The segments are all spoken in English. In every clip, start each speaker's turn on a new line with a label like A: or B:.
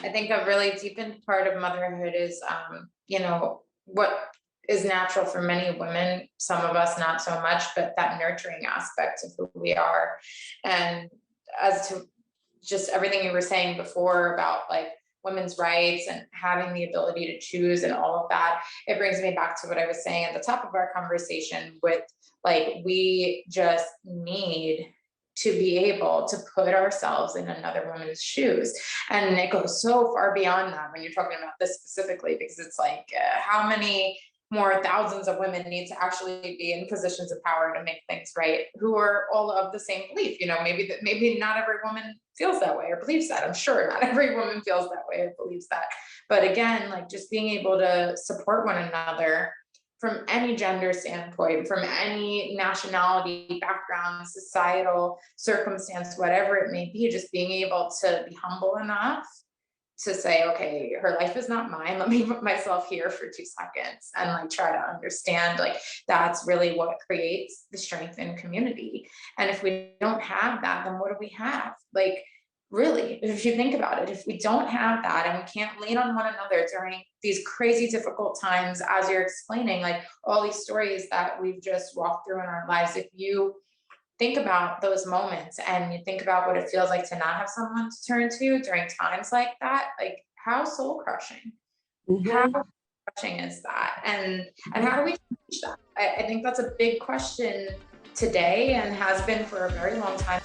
A: I think a really deepened part of motherhood is, what is natural for many women, some of us not so much, but that nurturing aspect of who we are. And as to just everything you were saying before about like women's rights and having the ability to choose and all of that, it brings me back to what I was saying at the top of our conversation with like, we just need to be able to put ourselves in another woman's shoes. And it goes so far beyond that when you're talking about this specifically, because it's like, how many more thousands of women need to actually be in positions of power to make things right, who are all of the same belief. Maybe not every woman feels that way or believes that. I'm sure not every woman feels that way or believes that. But again, like just being able to support one another from any gender standpoint, from any nationality, background, societal circumstance, whatever it may be, just being able to be humble enough to say, okay, her life is not mine. Let me put myself here for 2 seconds and like try to understand, like that's really what creates the strength in community. And if we don't have that, then what do we have? Like, really, if you think about it, if we don't have that and we can't lean on one another during these crazy difficult times, as you're explaining, like all these stories that we've just walked through in our lives, if you think about those moments and you think about what it feels like to not have someone to turn to during times like that, like how soul crushing, how crushing is that? And how do we change that? I think that's a big question today and has been for a very long time.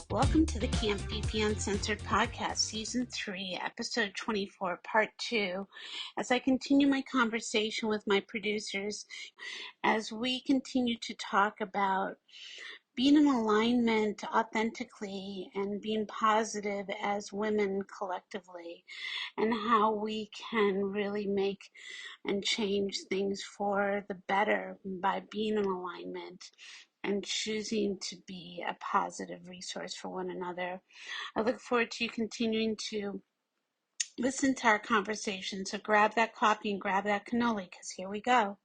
B: Welcome to the Fifi Uncensored podcast, season 3, episode 24, part 2. As I continue my conversation with my producers, as we continue to talk about being in alignment authentically and being positive as women collectively, and how we can really make and change things for the better by being in alignment and choosing to be a positive resource for one another. I look forward to you continuing to listen to our conversation. So grab that coffee and grab that cannoli, because here we go.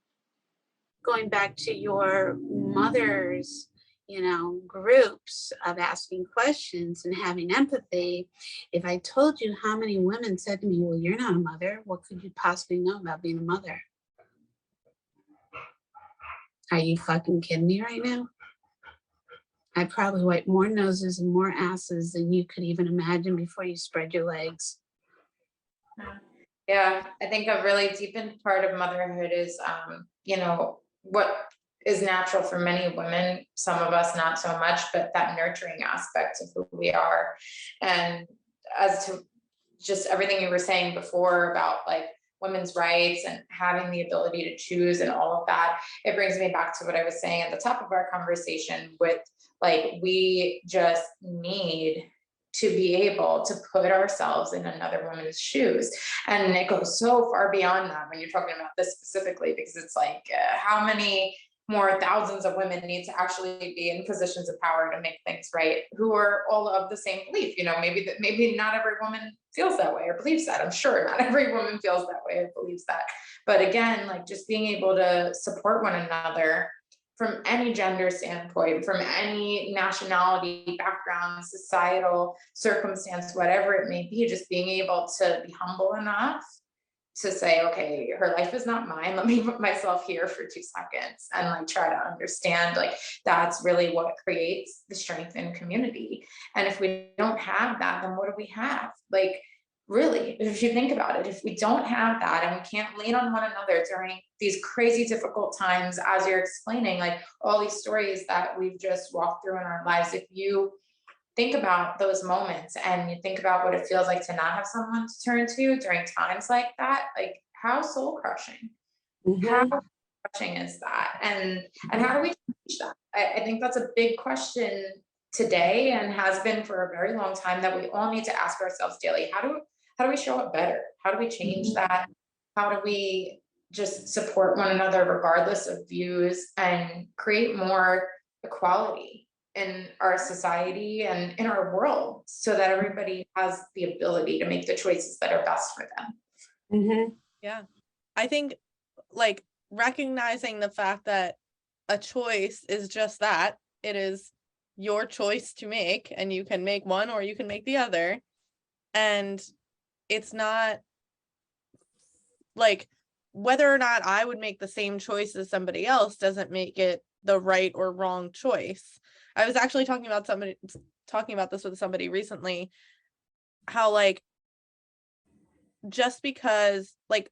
B: Going back to your mother's, groups of asking questions and having empathy, if I told you how many women said to me, well, you're not a mother, what could you possibly know about being a mother? Are you fucking kidding me right now? I probably wipe more noses and more asses than you could even imagine before you spread your legs.
A: Yeah, I think a really deepened part of motherhood is, what is natural for many women, some of us not so much, but that nurturing aspect of who we are. And as to just everything you were saying before about like women's rights and having the ability to choose and all of that, it brings me back to what I was saying at the top of our conversation with like, we just need to be able to put ourselves in another woman's shoes. And it goes so far beyond that when you're talking about this specifically, because it's like, how many more thousands of women need to actually be in positions of power to make things right, who are all of the same belief. Maybe not every woman feels that way or believes that. I'm sure not every woman feels that way or believes that. But again, like just being able to support one another from any gender standpoint, from any nationality, background, societal circumstance, whatever it may be, just being able to be humble enough to say, okay, her life is not mine. Let me put myself here for 2 seconds and like try to understand, like that's really what creates the strength in community. And if we don't have that, then what do we have? Like, really, if you think about it, if we don't have that and we can't lean on one another during these crazy difficult times, as you're explaining, like all these stories that we've just walked through in our lives, if you think about those moments and you think about what it feels like to not have someone to turn to during times like that, like how soul crushing, how crushing is that? And how do we change that? I think that's a big question today and has been for a very long time that we all need to ask ourselves daily. How do we show up better? How do we change that? How do we just support one another regardless of views and create more equality in our society and in our world so that everybody has the ability to make the choices that are best for them.
C: Yeah. I think like recognizing the fact that a choice is just that, it is your choice to make, and you can make one or you can make the other. And it's not like whether or not I would make the same choice as somebody else doesn't make it the right or wrong choice. I was actually talking about this with somebody recently, how like just because like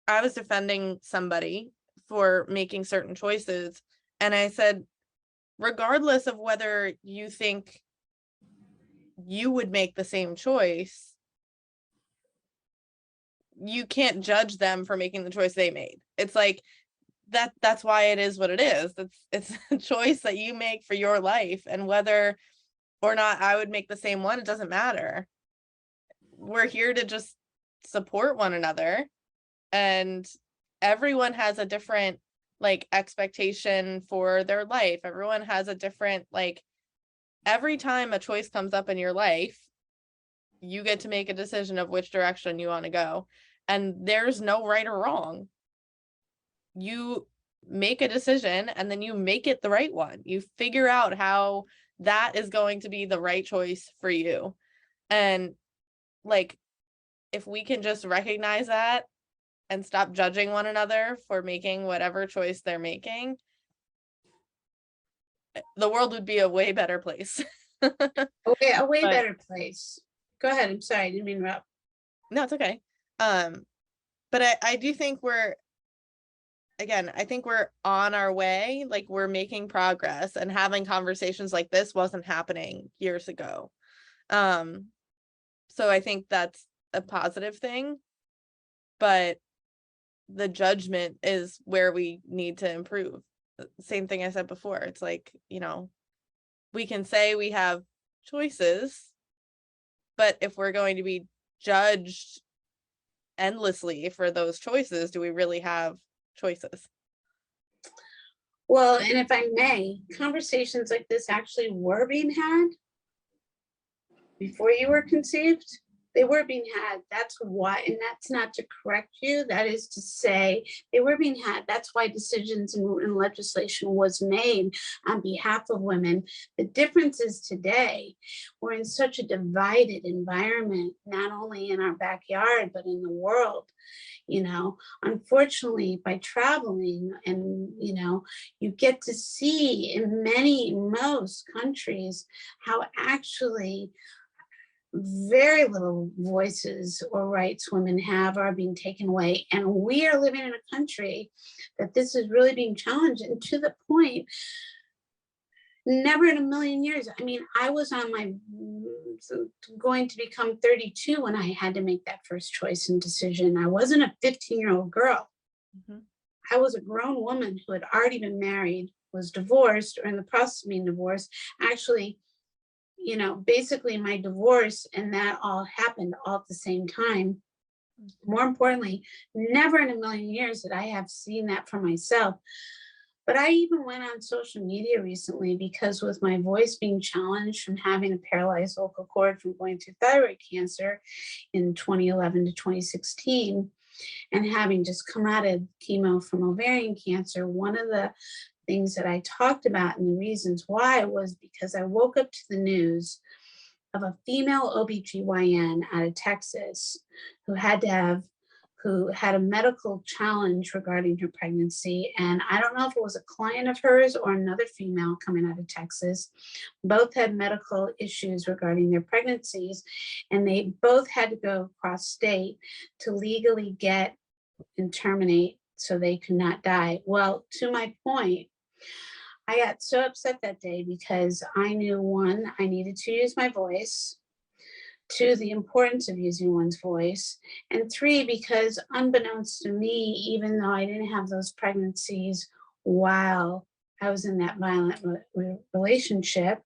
C: I was defending somebody for making certain choices, and I said, regardless of whether you think you would make the same choice, you can't judge them for making the choice they made. It's like that's why it is what it is. It's a choice that you make for your life, and whether or not I would make the same one, it doesn't matter. We're here to just support one another, and everyone has a different like expectation for their life. Everyone has a different, like, every time a choice comes up in your life, you get to make a decision of which direction you want to go, and there's no right or wrong. You make a decision and then you make it the right one. You figure out how that is going to be the right choice for you. And like, if we can just recognize that and stop judging one another for making whatever choice they're making, the world would be a way better place.
B: A way better place. Go ahead. I'm sorry, I didn't mean to interrupt.
C: No, it's okay. But I do think I think we're on our way. Like, we're making progress, and having conversations like this wasn't happening years ago. So I think that's a positive thing, but the judgment is where we need to improve. Same thing I said before. It's like, we can say we have choices, but if we're going to be judged endlessly for those choices, do we really have choices?
B: Well, and if I may, conversations like this actually were being had before you were conceived. They were being had. That's why, and that's not to correct you. That is to say, they were being had. That's why decisions and legislation was made on behalf of women. The difference is today, we're in such a divided environment, not only in our backyard, but in the world. Unfortunately, by traveling and, you get to see in most countries how actually very little voices or rights women have are being taken away. And we are living in a country that this is really being challenged, and to the point, never in a million years. I mean, I was on my going to become 32 when I had to make that first choice and decision. I wasn't a 15-year-old girl. I was a grown woman who had already been married, was divorced, or in the process of being divorced. Actually, basically my divorce and that all happened all at the same time. More importantly, never in a million years did I have seen that for myself. But I even went on social media recently because with my voice being challenged from having a paralyzed vocal cord from going through thyroid cancer in 2011 to 2016, and having just come out of chemo from ovarian cancer, one of the things that I talked about and the reasons why was because I woke up to the news of a female OBGYN out of Texas who had a medical challenge regarding her pregnancy. And I don't know if it was a client of hers or another female coming out of Texas. Both had medical issues regarding their pregnancies, and they both had to go across state to legally get and terminate so they could not die. Well, to my point, I got so upset that day because I knew, one, I needed to use my voice, two, the importance of using one's voice, and three, because unbeknownst to me, even though I didn't have those pregnancies while I was in that violent relationship,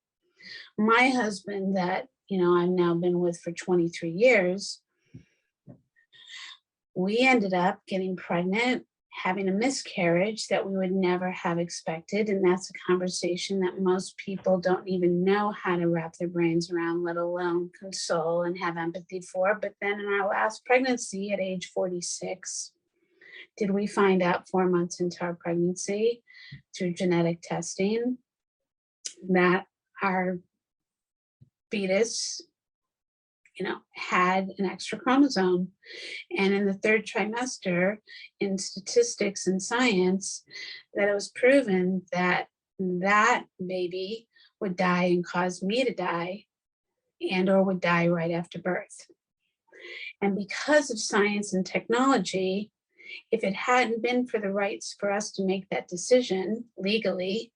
B: my husband that, I've now been with for 23 years, we ended up getting pregnant having a miscarriage that we would never have expected. And that's a conversation that most people don't even know how to wrap their brains around, let alone console and have empathy for. But then in our last pregnancy at age 46, did we find out 4 months into our pregnancy through genetic testing that our fetus, had an extra chromosome. And in the third trimester, in statistics and science, that it was proven that that baby would die and cause me to die, and or would die right after birth. And because of science and technology, if it hadn't been for the rights for us to make that decision legally,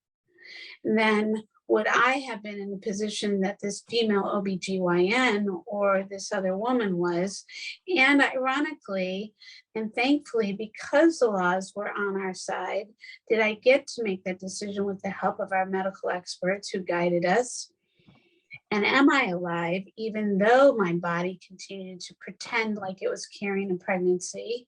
B: then would I have been in the position that this female OBGYN or this other woman was? And ironically, and thankfully, because the laws were on our side, did I get to make that decision with the help of our medical experts who guided us? And am I alive, even though my body continued to pretend like it was carrying a pregnancy,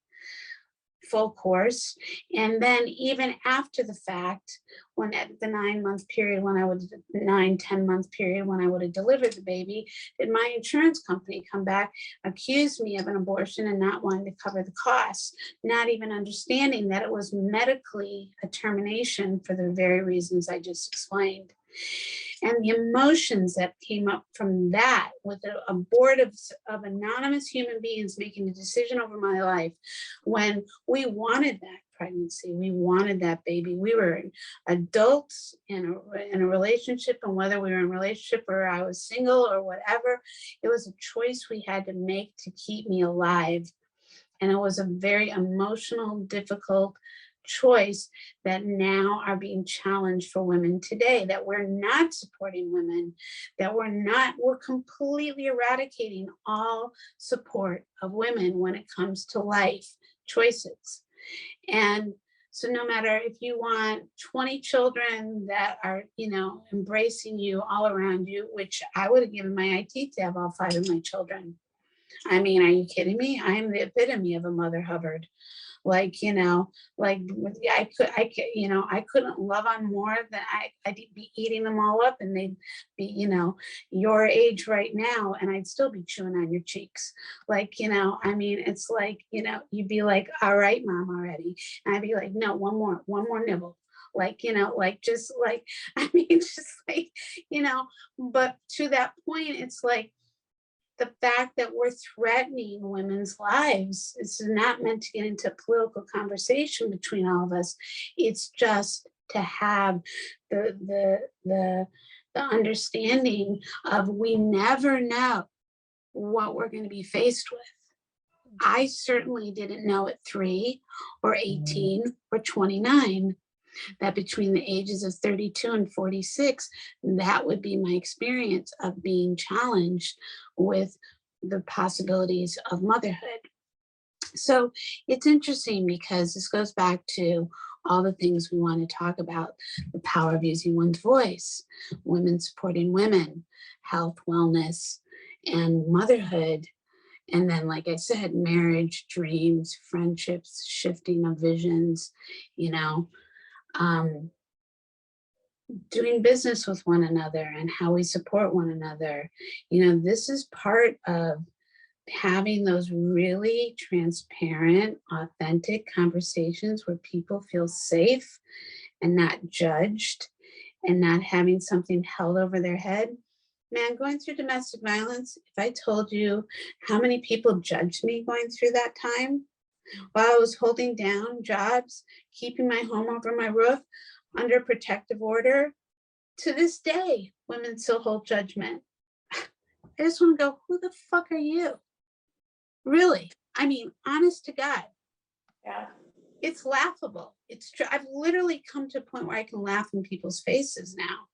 B: full course? And then even after the fact, when at the 9-month period, 10-month period, when I would have delivered the baby, did my insurance company come back, accuse me of an abortion and not wanting to cover the costs, not even understanding that it was medically a termination for the very reasons I just explained. And the emotions that came up from that, with a board of anonymous human beings making a decision over my life, when we wanted that pregnancy, we wanted that baby. We were adults in a relationship, and whether we were in a relationship or I was single or whatever, it was a choice we had to make to keep me alive. And it was a very emotional, difficult choice that now are being challenged for women today, that we're not supporting women, that we're completely eradicating all support of women when it comes to life choices. And so no matter if you want 20 children that are, embracing you all around you, which I would have given my IT to have all 5 of my children. I mean, are you kidding me? I am the epitome of a mother Hubbard. I couldn't love on more than I'd be eating them all up, and they'd be, your age right now, and I'd still be chewing on your cheeks. It's like, you'd be like, all right, mom, already. And I'd be like, no, one more nibble. But to that point, it's like, the fact that we're threatening women's lives is not meant to get into a political conversation between all of us. It's just to have the understanding of we never know what we're going to be faced with. I certainly didn't know at 3 or 18 or 29 that between the ages of 32 and 46, that would be my experience of being challenged with the possibilities of motherhood. So it's interesting because this goes back to all the things we want to talk about: the power of using one's voice, women supporting women, health, wellness, and motherhood. And then, like I said, marriage, dreams, friendships, shifting of visions, doing business with one another and how we support one another. This is part of having those really transparent, authentic conversations where people feel safe and not judged and not having something held over their head. Man, going through domestic violence, if I told you how many people judged me going through that time, while I was holding down jobs, keeping my home over my roof, under protective order, to this day, women still hold judgment. I just want to go, who the fuck are you? Really? I mean, honest to God.
A: Yeah.
B: It's laughable. It's true. I've literally come to a point where I can laugh in people's faces now.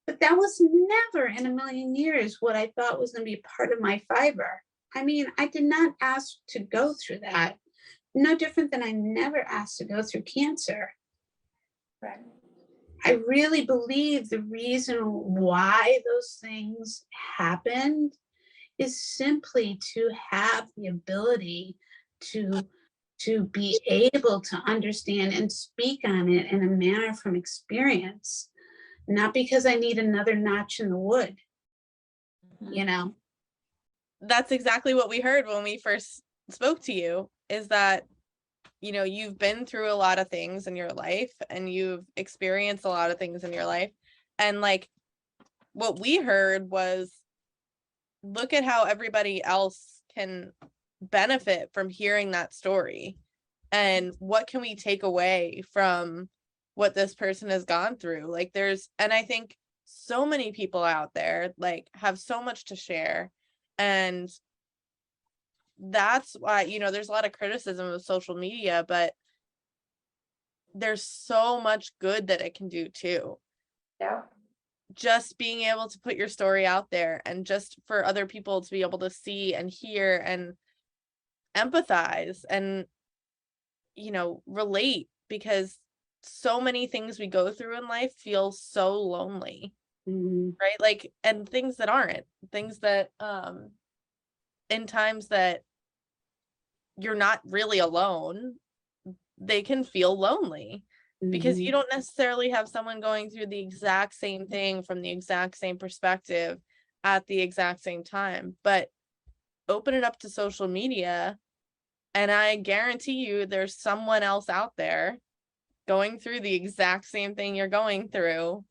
B: But that was never in a million years what I thought was going to be part of my fiber. I mean, I did not ask to go through that. No different than I never asked to go through cancer.
A: Right.
B: I really believe the reason why those things happened is simply to have the ability to to be able to understand and speak on it in a manner from experience, not because I need another notch in the wood, you know?
C: That's exactly what we heard when we first spoke to you, is that, you know, you've been through a lot of things in your life and you've experienced a lot of things in your life. And like what we heard was, look at how everybody else can benefit from hearing that story. And what can we take away from what this person has gone through? Like and I think so many people out there like have so much to share. And that's why, you know, there's a lot of criticism of social media, but there's so much good that it can do too.
A: Yeah.
C: Just being able to put your story out there and just for other people to be able to see and hear and empathize and, you know, relate, because so many things we go through in life feel so lonely, right? Like, and things that aren't, things that in times that you're not really alone, they can feel lonely because you don't necessarily have someone going through the exact same thing from the exact same perspective at the exact same time. But open it up to social media, and I guarantee you there's someone else out there going through the exact same thing you're going through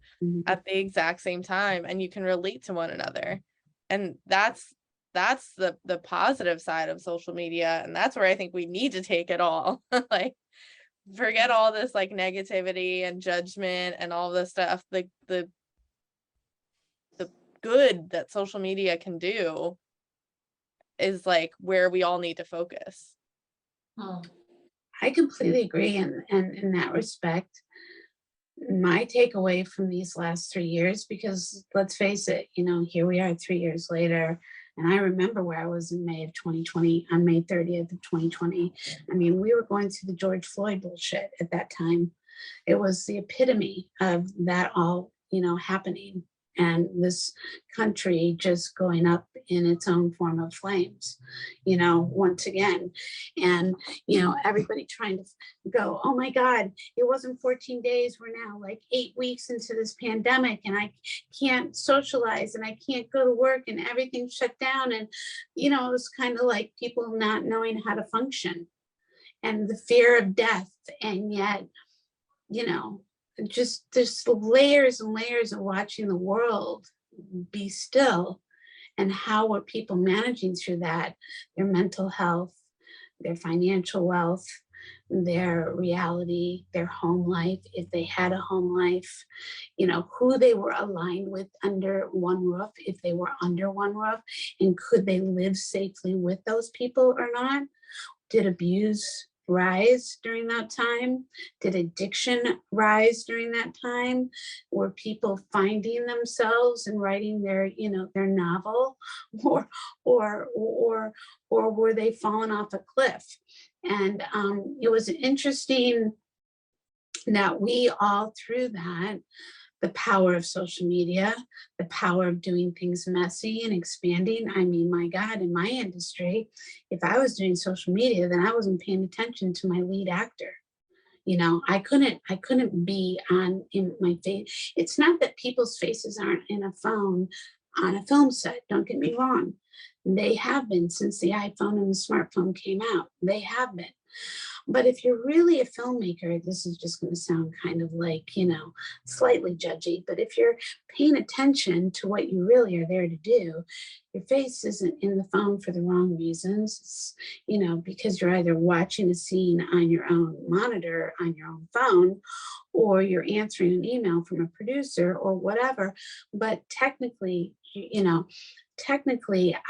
C: at the exact same time, and you can relate to one another. And that's the positive side of social media, and that's where I think we need to take it all. Like, forget all this like negativity and judgment and all this stuff. Like the good that social media can do is like where we all need to focus.
B: I completely agree. And in that respect, my takeaway from these last 3 years, because let's face it, you know, here we are 3 years later. And I remember where I was in May of 2020, on May 30th of 2020. I mean, we were going through the George Floyd bullshit at that time. It was the epitome of that all, you know, happening. And this country just going up in its own form of flames, you know, once again. And, you know, everybody trying to go, oh my God, it wasn't 14 days. We're now like 8 weeks into this pandemic and I can't socialize and I can't go to work and everything's shut down. And, you know, it was kind of like people not knowing how to function and the fear of death. And yet, you know, just there's layers and layers of watching the world be still, and how are people managing through that, their mental health, their financial wealth, their reality, their home life, if they had a home life, you know, who they were aligned with under one roof, if they were under one roof, and could they live safely with those people or not? Did abuse rise during that time? Did addiction rise during that time? Were people finding themselves and writing their, you know, their novel, or were they falling off a cliff? And it was interesting that we all through that, the power of social media, the power of doing things messy and expanding. I mean, my God, in my industry, if I was doing social media, then I wasn't paying attention to my lead actor. You know, I couldn't be in my face. It's not that people's faces aren't in a phone on a film set. Don't get me wrong. They have been since the iPhone and the smartphone came out. They have been. But if you're really a filmmaker, this is just going to sound kind of like, you know, slightly judgy, but if you're paying attention to what you really are there to do, your face isn't in the phone for the wrong reasons. It's, you know, because you're either watching a scene on your own monitor, on your own phone, or you're answering an email from a producer or whatever. But technically, you know,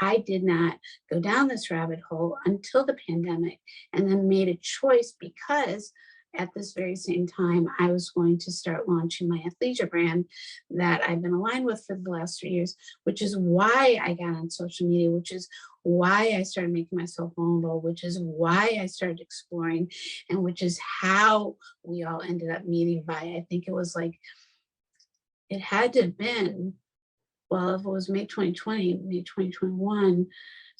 B: I did not go down this rabbit hole until the pandemic, and then made a choice because at this very same time, I was going to start launching my athleisure brand that I've been aligned with for the last 3 years, which is why I got on social media, which is why I started making myself vulnerable, which is why I started exploring, and which is how we all ended up meeting by, I think it was like, it had to have been, well, if it was May 2020, May 2021,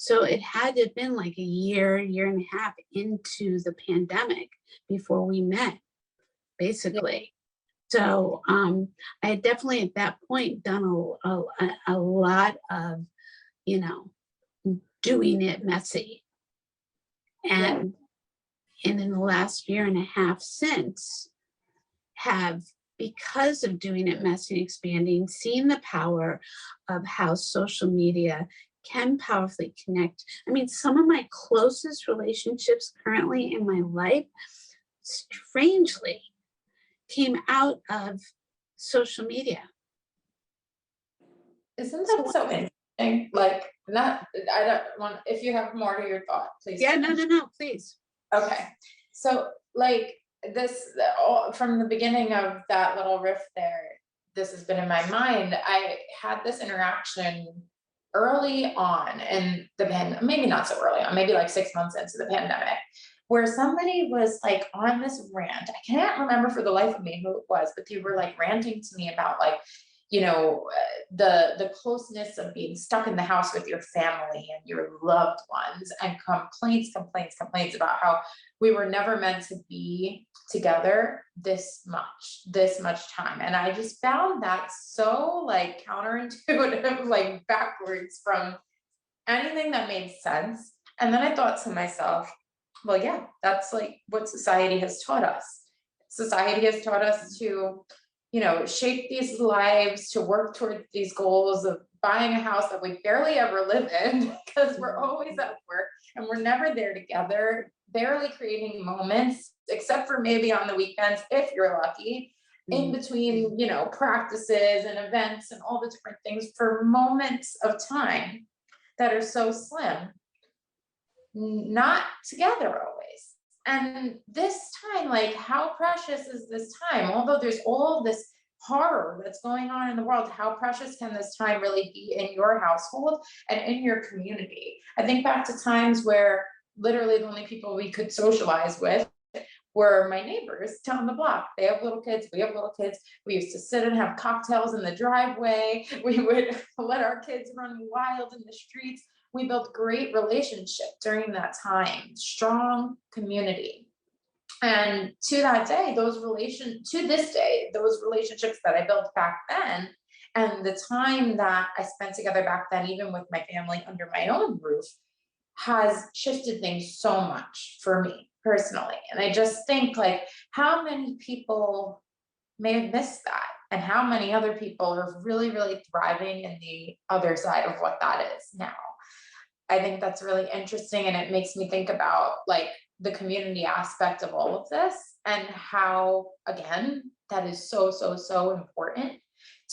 B: So it had to have been like a year and a half into the pandemic before we met, basically. So I had definitely at that point done a lot of, you know, doing it messy. And in the last year and a half since, have, because of doing it messy and expanding, seen the power of how social media can powerfully connect. I mean, some of my closest relationships currently in my life, strangely, came out of social media.
A: Isn't that so interesting? Like, not, I don't want, if you have more to your thought, please.
B: Yeah, no, please.
A: Okay, so like this, all from the beginning of that little riff there, this has been in my mind. I had this interaction early on in the maybe not so early on, maybe like 6 months into the pandemic, where somebody was like on this rant. I can't remember for the life of me who it was, but they were like ranting to me about like, you know, the closeness of being stuck in the house with your family and your loved ones, and complaints about how we were never meant to be together this much time. And I just found that so like counterintuitive, like backwards from anything that made sense. And then I thought to myself, well, yeah, that's like what society has taught us. Society has taught us to, you know, shape these lives, to work toward these goals of buying a house that we barely ever live in because we're always at work and we're never there together, barely creating moments, except for maybe on the weekends, if you're lucky, in between, you know, practices and events and all the different things, for moments of time that are so slim, not together always. And this time, like, how precious is this time? Although there's all this horror that's going on in the world, how precious can this time really be in your household and in your community? I think back to times where literally the only people we could socialize with were my neighbors down the block. They have little kids, we have little kids. We used to sit and have cocktails in the driveway. We would let our kids run wild in the streets. We built great relationship during that time, strong community. And to this day, those relationships that I built back then, and the time that I spent together back then, even with my family under my own roof, has shifted things so much for me personally. And I just think, like, how many people may have missed that, and how many other people are really, really thriving in the other side of what that is now. I think that's really interesting, and it makes me think about like the community aspect of all of this, and how, again, that is so, so, so important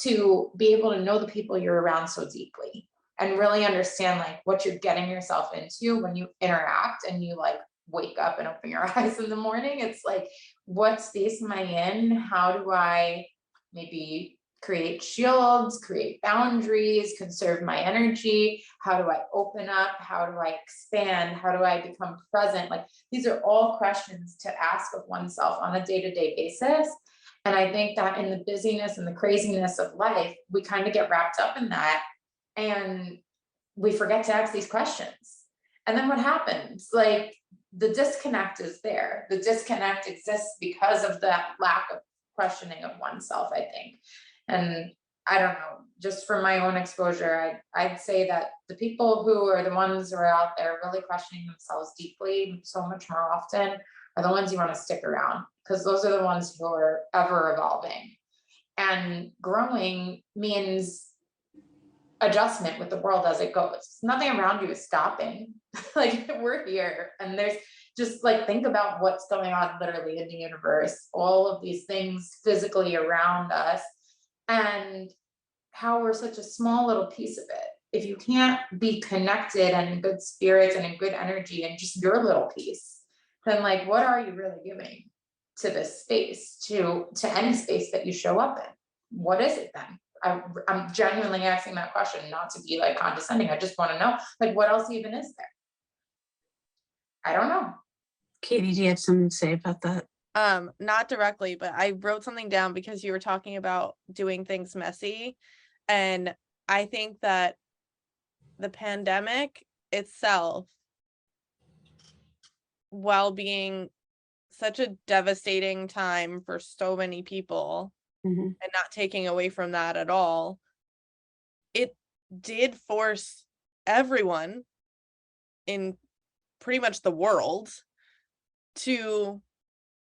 A: to be able to know the people you're around so deeply and really understand like what you're getting yourself into when you interact and you like wake up and open your eyes in the morning. It's like, what space am I in? How do I maybe create shields, create boundaries, conserve my energy? How do I open up? How do I expand? How do I become present? Like, these are all questions to ask of oneself on a day-to-day basis. And I think that in the busyness and the craziness of life, we kind of get wrapped up in that and we forget to ask these questions. And then what happens? Like, the disconnect is there. The disconnect exists because of that lack of questioning of oneself, I think. And I don't know, just from my own exposure, I'd say that the people who are the ones who are out there really questioning themselves deeply so much more often are the ones you want to stick around, because those are the ones who are ever evolving. And growing means adjustment with the world as it goes. Nothing around you is stopping. Like, we're here, and there's just like, think about what's going on literally in the universe, all of these things physically around us, and how we're such a small little piece of it. If you can't be connected and in good spirits and in good energy and just your little piece, then like, what are you really giving to this space, to any space that you show up in? What is it then? I'm genuinely asking that question, not to be like condescending. I just want to know, like, what else even is there? I don't know.
B: Katie, do you have something to say about that?
C: Not directly, but I wrote something down because you were talking about doing things messy. And I think that the pandemic itself, while being such a devastating time for so many people, and not taking away from that at all, it did force everyone in pretty much the world to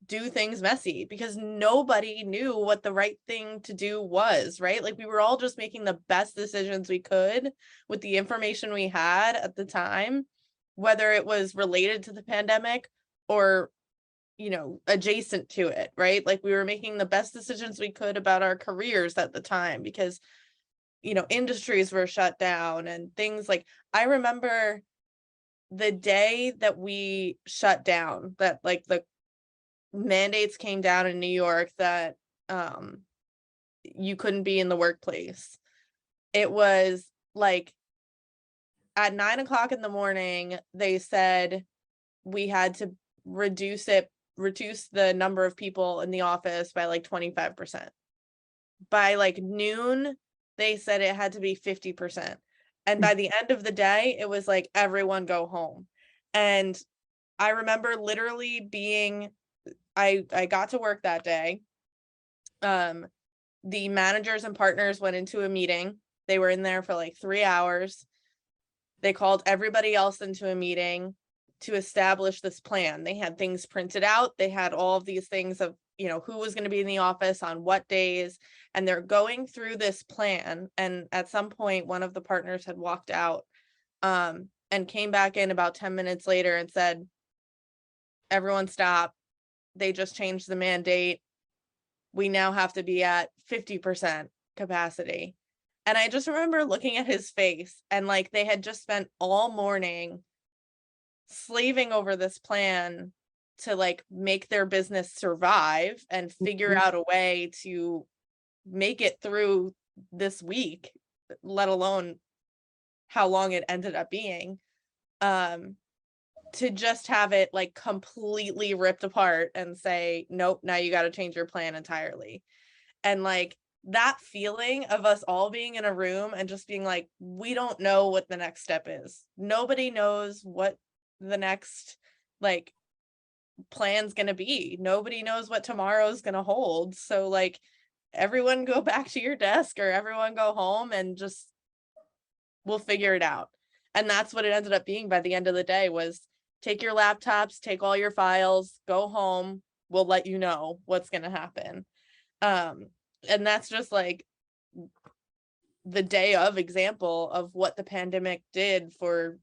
C: do things messy, because nobody knew what the right thing to do was, right? Like, we were all just making the best decisions we could with the information we had at the time, whether it was related to the pandemic or, you know, adjacent to it, right? Like, we were making the best decisions we could about our careers at the time, because, you know, industries were shut down and things. Like, I remember the day that we shut down, that like the mandates came down in New York that you couldn't be in the workplace. It was like at 9 o'clock in the morning, they said we had to reduce the number of people in the office by like 25%. By like noon, they said it had to be 50%. And by the end of the day, it was like, everyone go home. And I remember literally being, I got to work that day. The managers and partners went into a meeting. They were in there for like 3 hours. They called everybody else into a meeting to establish this plan. They had things printed out. They had all of these things of, you know, who was going to be in the office on what days, and they're going through this plan. And at some point, one of the partners had walked out, and came back in about 10 minutes later and said, everyone stop. They just changed the mandate. We now have to be at 50% capacity. And I just remember looking at his face, and like, they had just spent all morning slaving over this plan to like make their business survive and figure out a way to make it through this week, let alone how long it ended up being, to just have it like completely ripped apart and say, nope, now you got to change your plan entirely. And like, that feeling of us all being in a room and just being like, we don't know what the next step is. Nobody knows what the next like plan's gonna be. Nobody knows what tomorrow's gonna hold. So like, everyone go back to your desk, or everyone go home, and just, we'll figure it out. And that's what it ended up being by the end of the day, was take your laptops, take all your files, go home, we'll let you know what's gonna happen. And that's just like the day of example of what the pandemic did for,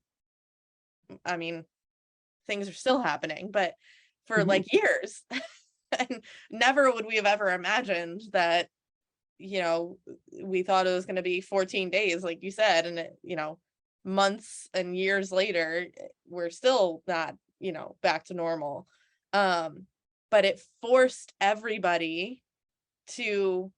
C: I mean, things are still happening, but for like years. And never would we have ever imagined that, you know, we thought it was going to be 14 days, like you said, and it, you know, months and years later, we're still not, you know, back to normal. But it forced everybody to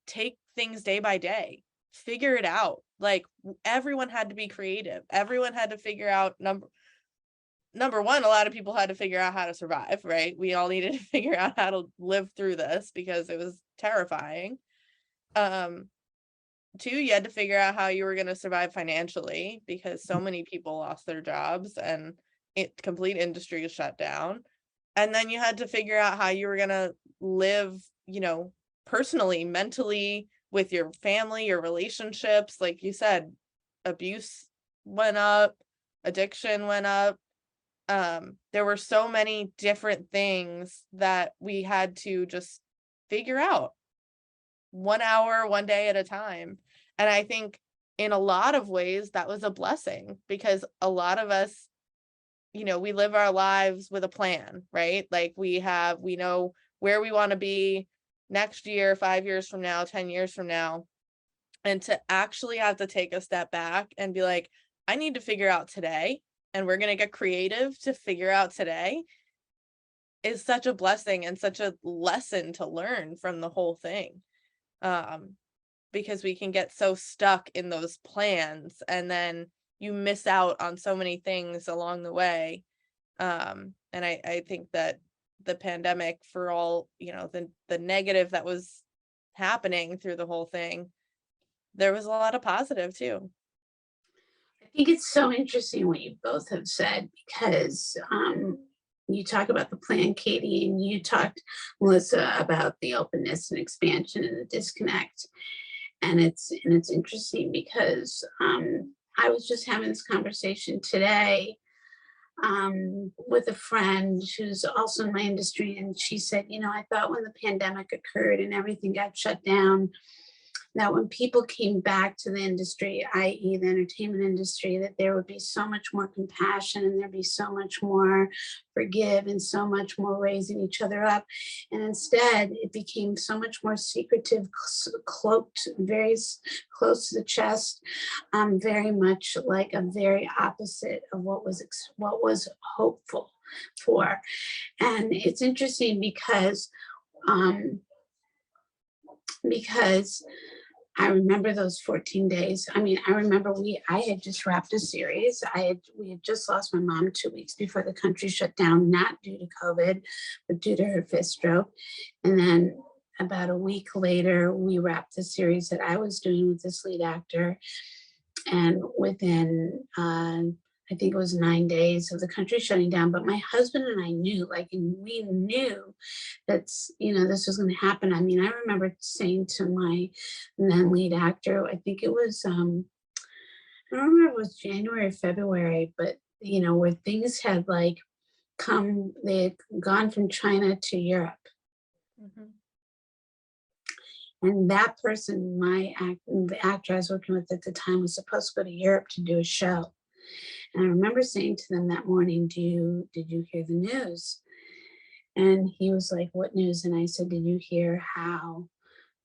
C: take things day by day, figure it out. Like, everyone had to be creative. Everyone had to figure out number one, a lot of people had to figure out how to survive, right? We all needed to figure out how to live through this because it was terrifying. Two, you had to figure out how you were going to survive financially, because so many people lost their jobs and complete industry is shut down. And then you had to figure out how you were going to live, you know, personally, mentally, with your family, your relationships. Like you said, abuse went up, addiction went up. There were so many different things that we had to just figure out 1 hour, 1 day at a time. And I think in a lot of ways that was a blessing, because a lot of us, you know, we live our lives with a plan, right? Like, we know where we want to be next year, 5 years from now, 10 years from now. And to actually have to take a step back and be like, I need to figure out today, and we're going to get creative to figure out today, is such a blessing and such a lesson to learn from the whole thing. Because we can get so stuck in those plans, and then you miss out on so many things along the way. And I think that the pandemic, for all, you know, the negative that was happening through the whole thing, there was a lot of positive too.
B: think it's so interesting what you both have said, because you talk about the plan, Katie, and you talked, Melissa, about the openness and expansion and the disconnect. And it's interesting because I was just having this conversation today with a friend who's also in my industry, and she said, I thought when the pandemic occurred and everything got shut down, that when people came back to the industry, i.e. the entertainment industry, that there would be so much more compassion and there'd be so much more forgive and so much more raising each other up. And instead, it became so much more secretive, cloaked, very close to the chest, very much like a very opposite of what was hopeful for. And it's interesting because I remember those 14 days. I mean, I remember I had just wrapped a series. We had just lost my mom 2 weeks before the country shut down, not due to COVID, but due to her fifth stroke. And then about a week later, we wrapped the series that I was doing with this lead actor. And within, I think it was 9 days of the country shutting down, but my husband and I knew, and we knew that, this was going to happen. I mean, I remember saying to my then lead actor, I think it was, I don't remember if it was January or February, but, where things had they had gone from China to Europe. Mm-hmm. And that person, the actor I was working with at the time, was supposed to go to Europe to do a show. And I remember saying to them that morning, did you hear the news? And he was like, what news? And I said, did you hear how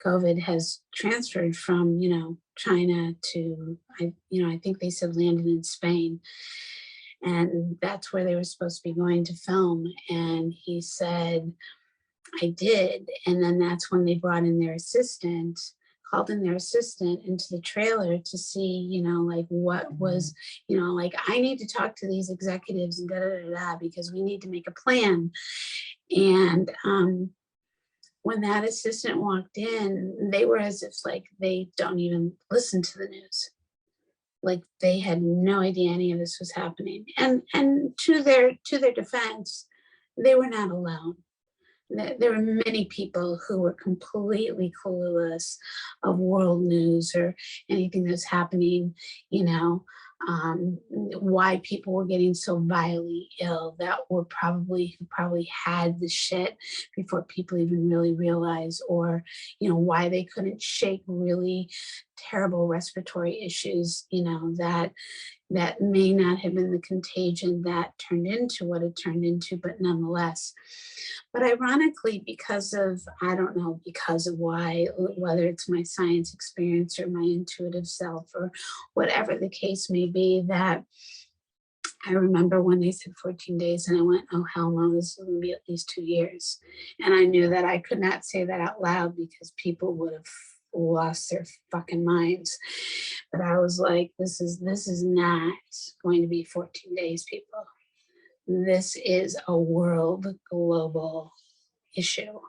B: COVID has transferred from, China to, I think they said landed in Spain. And that's where they were supposed to be going to film. And he said, I did. And then that's when they brought in their assistant, called in their assistant into the trailer to see, what was, I need to talk to these executives and because we need to make a plan. And when that assistant walked in, they were as if they don't even listen to the news. They had no idea any of this was happening. And to their defense, they were not alone. There were many people who were completely clueless of world news or anything that's happening, why people were getting so vilely ill, that who probably had the shit before people even really realized, or, why they couldn't shake really terrible respiratory issues, that may not have been the contagion that turned into what it turned into, but nonetheless. But ironically, because of why, whether it's my science experience or my intuitive self or whatever the case may be, that I remember when they said 14 days and I went, oh, hell no, this is going to be at least 2 years. And I knew that I could not say that out loud because people would have lost their fucking minds. But I was like, this is not going to be 14 days, people. This is a world global issue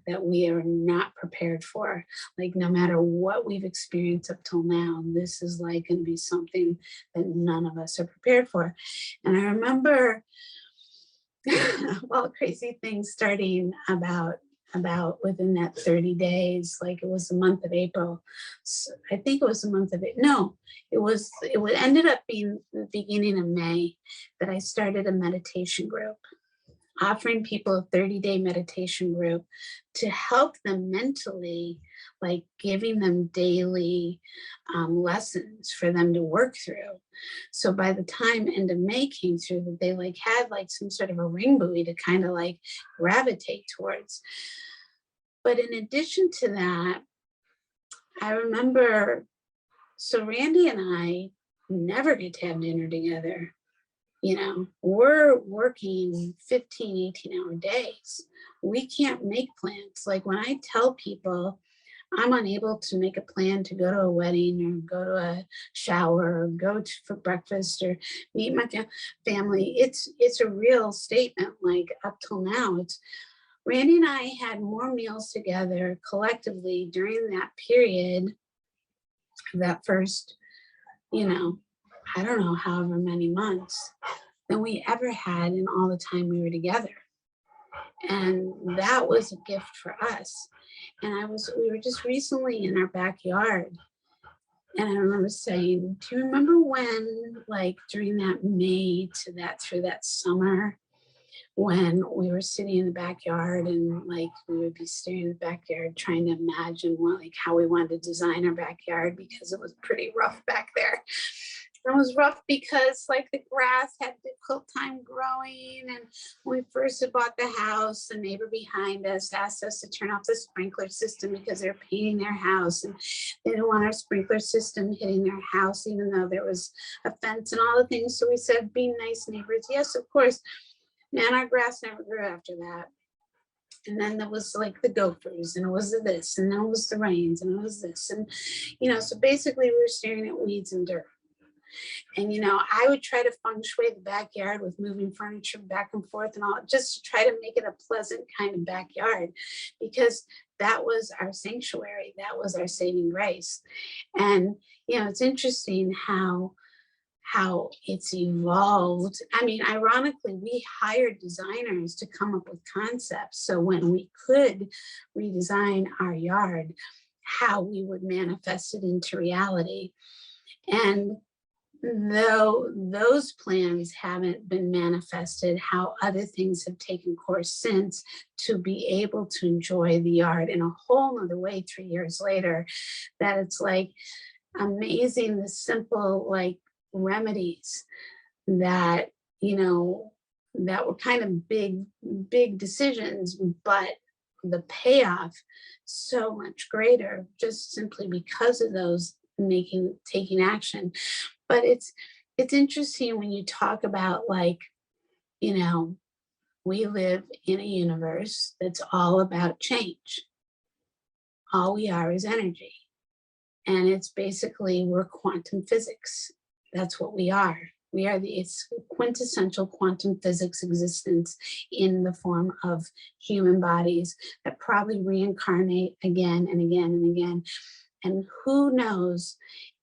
B: that we are not prepared for. No matter what we've experienced up till now, this is going to be something that none of us are prepared for. And I remember all crazy things starting about within that 30 days, it was the month of April. So I think it was the month of it. No, it ended up being the beginning of May that I started a meditation group, offering people a 30-day meditation group to help them mentally, giving them daily lessons for them to work through. So by the time end of May came through, that they had some sort of a ring buoy to kind of gravitate towards. But in addition to that, I remember, so Randy and I never get to have dinner together. We're working 15, 18-hour days. We can't make plans. When I tell people I'm unable to make a plan to go to a wedding or go to a shower or go for breakfast or meet my family, it's a real statement. Up till now, Randy and I had more meals together collectively during that period, that first, I don't know, however many months than we ever had in all the time we were together. And that was a gift for us. And we were just recently in our backyard. And I remember saying, do you remember when, like during that May to that through that summer, when we were sitting in the backyard and like we would be staring in the backyard trying to imagine what, like how we wanted to design our backyard, because it was pretty rough back there. It was rough because like the grass had a difficult time growing. And when we first had bought the house, the neighbor behind us asked us to turn off the sprinkler system because they're painting their house and they didn't want our sprinkler system hitting their house, even though there was a fence and all the things. So we said, be nice neighbors. Yes, of course. Man, our grass never grew after that. And then there was like the gophers, and it was this, and then it was the rains, and it was this. And, you know, so basically we were staring at weeds and dirt. And, you know, I would try to feng shui the backyard with moving furniture back and forth and all, just to try to make it a pleasant kind of backyard, because that was our sanctuary. That was our saving grace. And, you know, it's interesting how it's evolved. I mean, ironically, we hired designers to come up with concepts. So when we could redesign our yard, how we would manifest it into reality. And though those plans haven't been manifested, how other things have taken course since to be able to enjoy the yard in a whole nother way 3 years later, that it's like amazing, the simple like remedies that, you know, that were kind of big decisions, but the payoff so much greater just simply because of those taking action. But it's interesting when you talk about, like, you know, we live in a universe that's all about change. All we are is energy. And it's basically, we're quantum physics. That's what we are. We are it's quintessential quantum physics existence in the form of human bodies that probably reincarnate again and again and again. And who knows,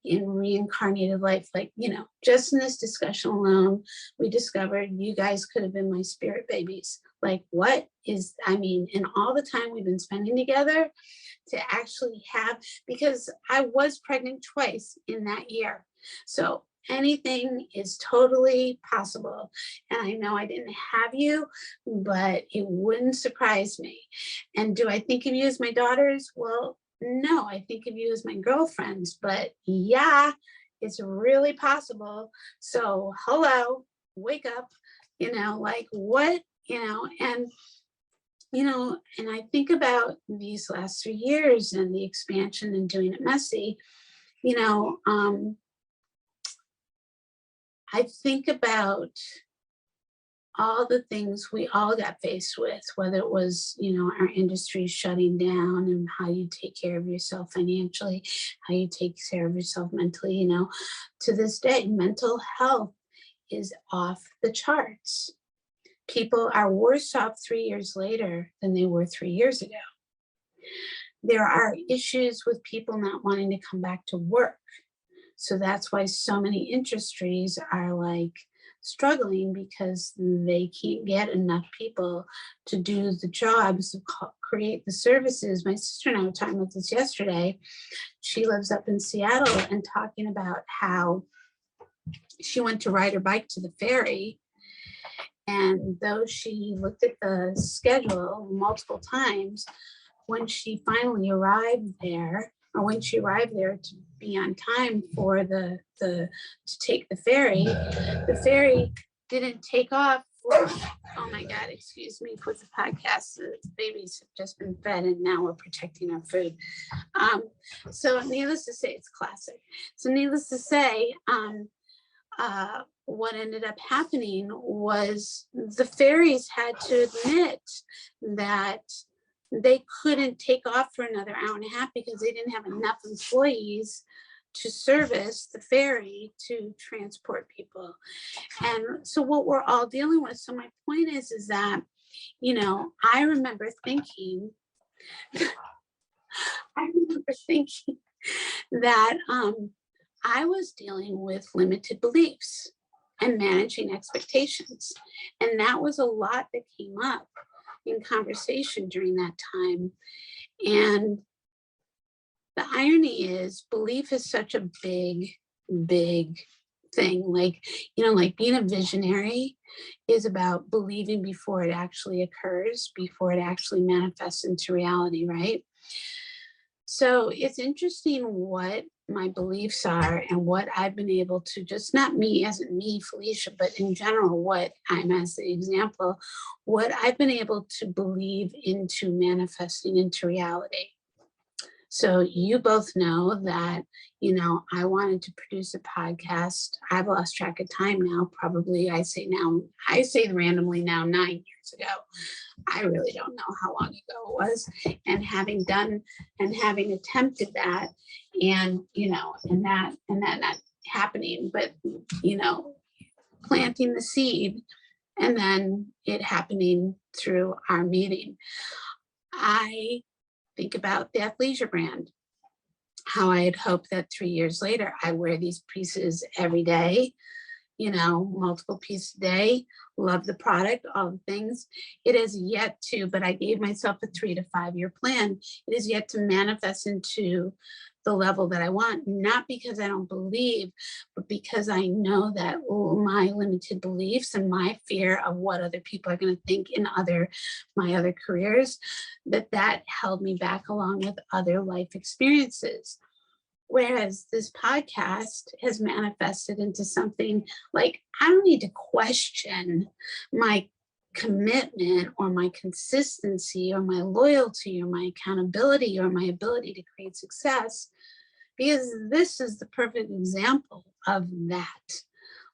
B: in reincarnated life, like, you know, just in this discussion alone, we discovered you guys could have been my spirit babies. Like, what is, I mean, in all the time we've been spending together, to actually have, because I was pregnant twice in that year. So anything is totally possible. And I know I didn't have you, but it wouldn't surprise me. And do I think of you as my daughters? Well, no, I think of you as my girlfriends, but yeah, it's really possible. So hello, wake up, you know, like what, you know, and, you know, and I think about these last 3 years and the expansion and doing it messy, you know, I think about all the things we all got faced with, whether it was, you know, our industry shutting down and how you take care of yourself financially, how you take care of yourself mentally, you know, to this day, mental health is off the charts. People are worse off 3 years later than they were 3 years ago. There are issues with people not wanting to come back to work. So that's why so many industries are like struggling, because they can't get enough people to do the jobs, create the services. My sister and I were talking about this yesterday. She lives up in Seattle and talking about how she went to ride her bike to the ferry. And though she looked at the schedule multiple times, when she finally arrived there, or when she arrived there to be on time for to take the ferry didn't take off. Oh my God, excuse me for the podcast. The babies have just been fed and now we're protecting our food. So needless to say, it's classic. So needless to say, what ended up happening was the ferries had to admit that they couldn't take off for another hour and a half because they didn't have enough employees to service the ferry to transport people. And so what we're all dealing with. So my point is that, you know, I remember thinking that I was dealing with limited beliefs and managing expectations. And that was a lot that came up in conversation during that time. And the irony is, belief is such a big, big thing. Like, like being a visionary is about believing before it actually occurs, before it actually manifests into reality, right? So it's interesting what my beliefs are and what I've been able to, just not me as in me, Felicia, but in general, what I'm as the example, what I've been able to believe into manifesting into reality. So you both know that, I wanted to produce a podcast. I've lost track of time now. Probably I say randomly now 9 years ago. I really don't know how long ago it was. And having attempted that and that not happening, but, planting the seed and then it happening through our meeting. I think about the athleisure brand, how I had hoped that 3 years later, I wear these pieces every day, multiple pieces a day, love the product, all the things. It is yet to, but I gave myself a 3 to 5 year plan. It is yet to manifest into the level that I want, not because I don't believe, but because I know that my limited beliefs and my fear of what other people are going to think in my other careers, that held me back along with other life experiences. Whereas this podcast has manifested into something like, I don't need to question my commitment or my consistency or my loyalty or my accountability or my ability to create success, because this is the perfect example of that,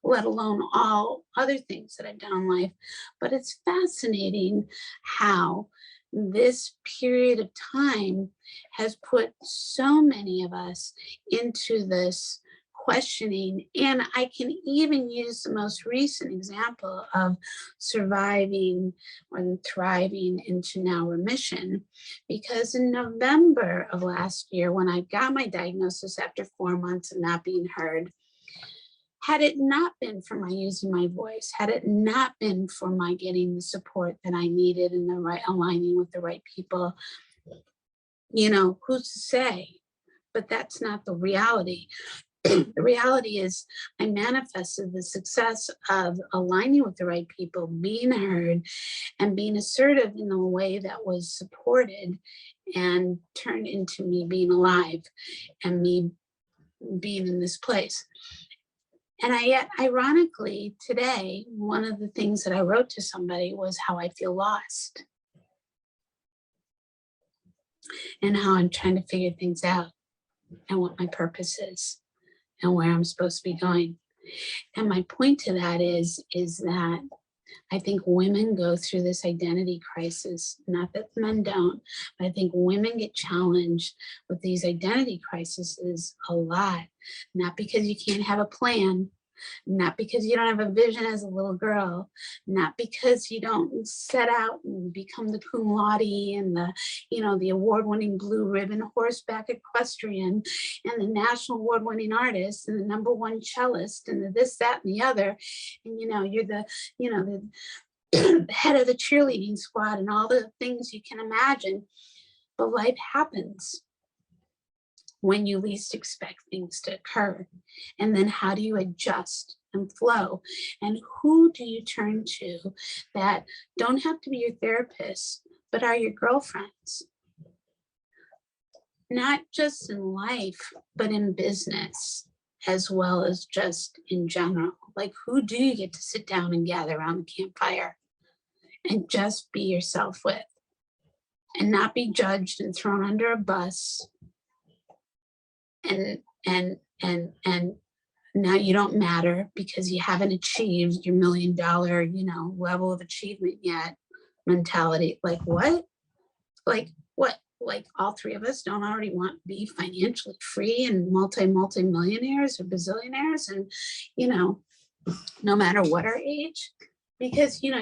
B: let alone all other things that I've done in life. But it's fascinating how this period of time has put so many of us into this questioning. And I can even use the most recent example of surviving and thriving into now remission, because in November of last year, when I got my diagnosis after 4 months of not being heard, had it not been for my using my voice, had it not been for my getting the support that I needed and the right aligning with the right people, who's to say? But that's not the reality. The reality is I manifested the success of aligning with the right people, being heard, and being assertive in a way that was supported and turned into me being alive and me being in this place. And ironically, today, one of the things that I wrote to somebody was how I feel lost and how I'm trying to figure things out and what my purpose is and where I'm supposed to be going. And my point to that is that I think women go through this identity crisis, not that men don't, but I think women get challenged with these identity crises a lot, not because you can't have a plan, not because you don't have a vision as a little girl, not because you don't set out and become the cum laude and the award-winning blue ribbon horseback equestrian and the national award-winning artist and the #1 cellist and the this, that, and the other. And you're the head of the cheerleading squad and all the things you can imagine. But life happens when you least expect things to occur. And then how do you adjust and flow? And who do you turn to that don't have to be your therapist, but are your girlfriends? Not just in life, but in business, as well as just in general. Like, who do you get to sit down and gather around the campfire and just be yourself with and not be judged and thrown under a bus? And now you don't matter because you haven't achieved your $1 million, level of achievement yet mentality. Like what? Like what? Like all three of us don't already want to be financially free and multi-millionaires or bazillionaires, and no matter what our age, because you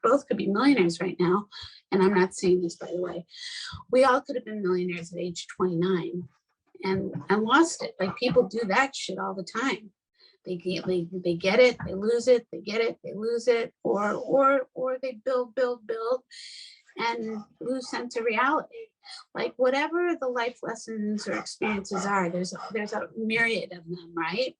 B: both could be millionaires right now. And I'm not saying this, by the way. We all could have been millionaires at age 29. and lost it. Like people do that shit all the time. They get it, they lose it, they get it, they lose it, or they build and lose sense of reality. Like whatever the life lessons or experiences are, there's a myriad of them, right?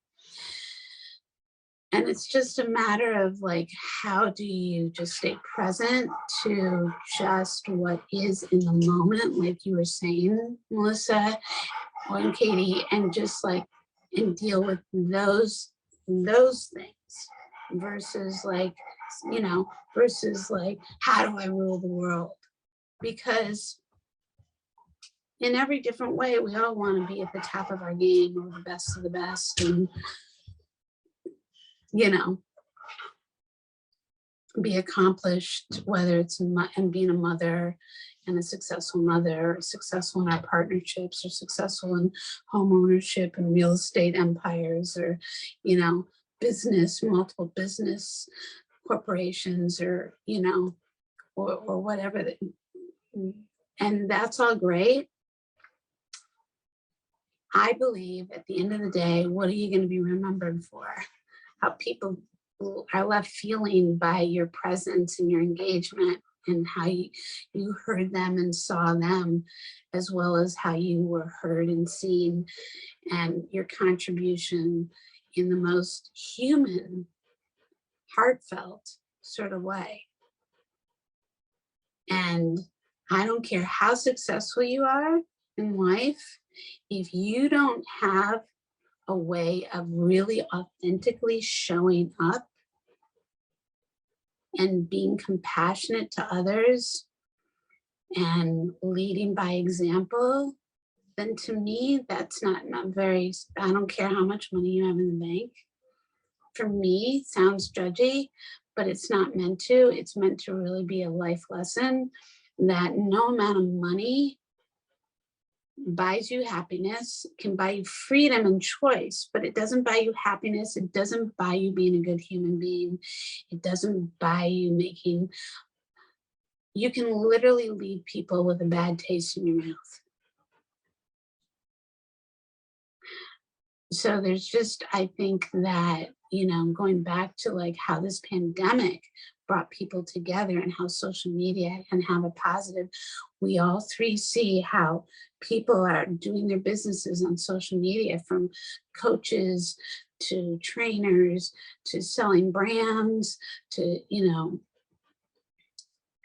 B: And it's just a matter of like, how do you just stay present to just what is in the moment, like you were saying, Melissa and Katie, and just like, and deal with those things versus like, versus like, how do I rule the world? Because in every different way, we all want to be at the top of our game or the best of the best, and be accomplished, whether it's and being a mother and a successful mother, or successful in our partnerships, or successful in home ownership and real estate empires, or multiple business corporations, or or whatever. And that's all great. I believe at the end of the day, what are you going to be remembered for? How people are left feeling by your presence and your engagement, and how you heard them and saw them, as well as how you were heard and seen, and your contribution in the most human, heartfelt sort of way. And I don't care how successful you are in life, if you don't have a way of really authentically showing up and being compassionate to others and leading by example, then to me, that's not very, I don't care how much money you have in the bank. For me, it sounds judgy, but it's not meant to. It's meant to really be a life lesson that no amount of money buys you happiness, can buy you freedom and choice, but it doesn't buy you happiness. It doesn't buy you being a good human being. It doesn't buy you you can literally leave people with a bad taste in your mouth. So there's just, I think that, going back to like how this pandemic brought people together, and how social media can have a positive, we all three see how people are doing their businesses on social media, from coaches to trainers to selling brands to,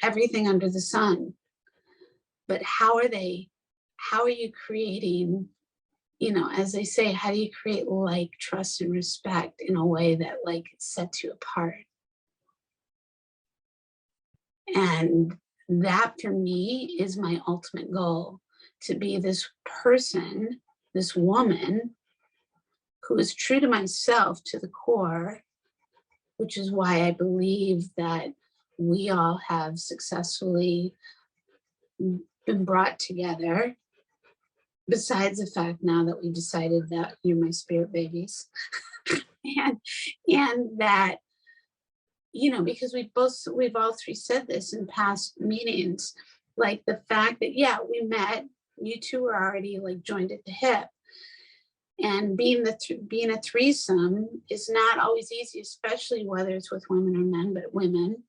B: everything under the sun. But how are you creating, as they say, how do you create like, trust and respect in a way that like sets you apart? And that for me is my ultimate goal, to be this person, this woman who is true to myself to the core, which is why I believe that we all have successfully been brought together, besides the fact now that we decided that you're my spirit babies. and that, because we've all three said this in past meetings, like the fact that, yeah, we met, you two were already like joined at the hip. And being a threesome is not always easy, especially whether it's with women or men, but women,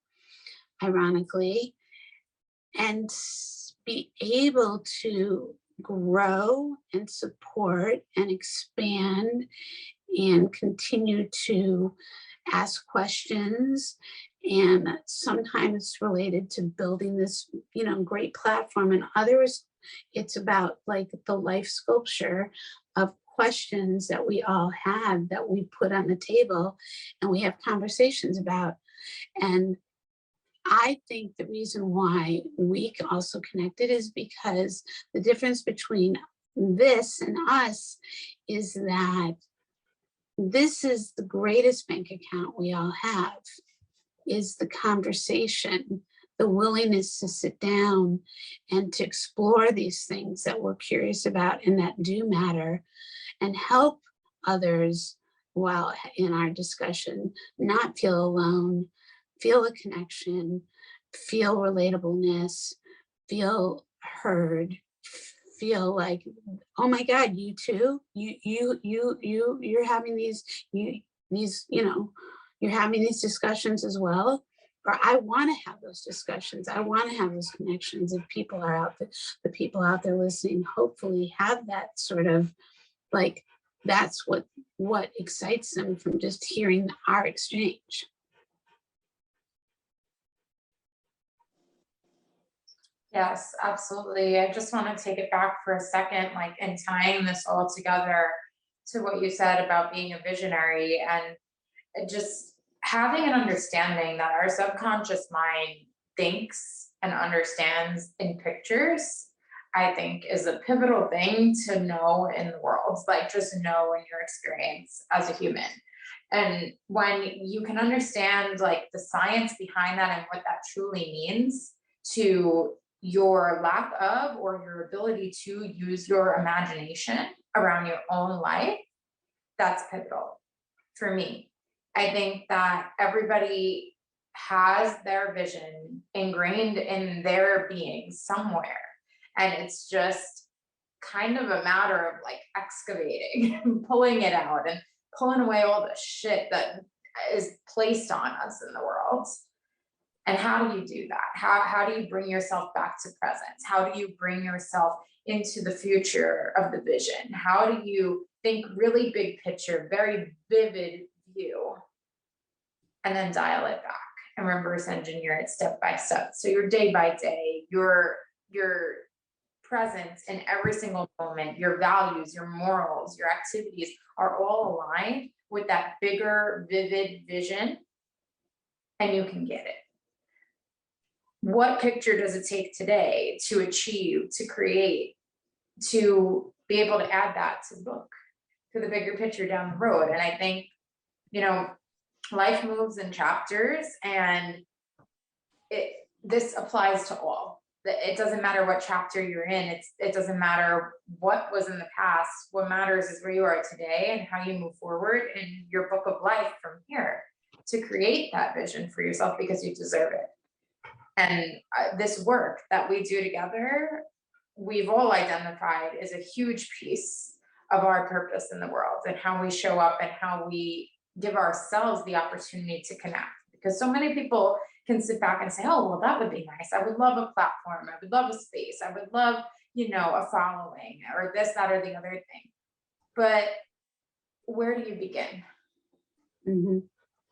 B: ironically. And be able to grow and support and expand and continue to ask questions. And sometimes related to building this, great platform. And others, it's about like the life sculpture of questions that we all have, that we put on the table and we have conversations about. And I think the reason why we also connected is because the difference between this and us is that this is the greatest bank account we all have, is the conversation, the willingness to sit down and to explore these things that we're curious about and that do matter, and help others while in our discussion not feel alone, feel a connection, feel relatableness, feel heard, feel like, oh my God, you too, you're having you're having these discussions as well. Or I want to have those discussions. I want to have those connections. If people are out there, the people out there listening, hopefully have that sort of like, that's what excites them from just hearing our exchange.
A: Yes, absolutely. I just want to take it back for a second, like, and tying this all together to what you said about being a visionary, and just having an understanding that our subconscious mind thinks and understands in pictures, I think is a pivotal thing to know in the world, like just know in your experience as a human. And when you can understand like the science behind that and what that truly means to your lack of or your ability to use your imagination around your own life, that's pivotal for me. I think that everybody has their vision ingrained in their being somewhere. And it's just kind of a matter of like excavating and pulling it out and pulling away all the shit that is placed on us in the world. And how do you do that? How do you bring yourself back to presence? How do you bring yourself into the future of the vision? How do you think really big picture, very vivid view, and then dial it back and reverse engineer it step by step? So your day by day, your presence in every single moment, your values, your morals, your activities are all aligned with that bigger, vivid vision, and you can get it. What picture does it take today to achieve, to create, to be able to add that to the book, to the bigger picture down the road? And I think, life moves in chapters, and this applies to all. It doesn't matter what chapter you're in. It doesn't matter what was in the past. What matters is where you are today and how you move forward in your book of life from here to create that vision for yourself, because you deserve it. And this work that we do together, we've all identified is a huge piece of our purpose in the world, and how we show up and how we give ourselves the opportunity to connect. Because so many people can sit back and say, oh, well, that would be nice. I would love a platform. I would love a space. I would love, a following, or this, that, or the other thing. But where do you begin?
B: Mm-hmm.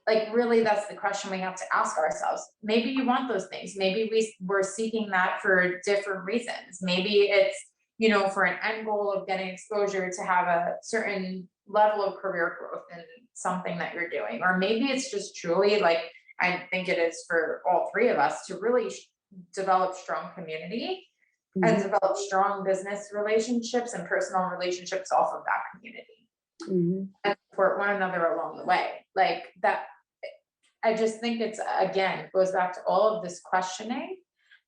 A: Like, really, that's the question we have to ask ourselves. Maybe you want those things. Maybe we're seeking that for different reasons. Maybe it's, for an end goal of getting exposure to have a certain level of career growth in something that you're doing. Or maybe it's just truly, like I think it is for all three of us, to really develop strong community, mm-hmm. and develop strong business relationships and personal relationships off of that community, mm-hmm. and support one another along the way. Like that, I just think it's, again, goes back to all of this questioning,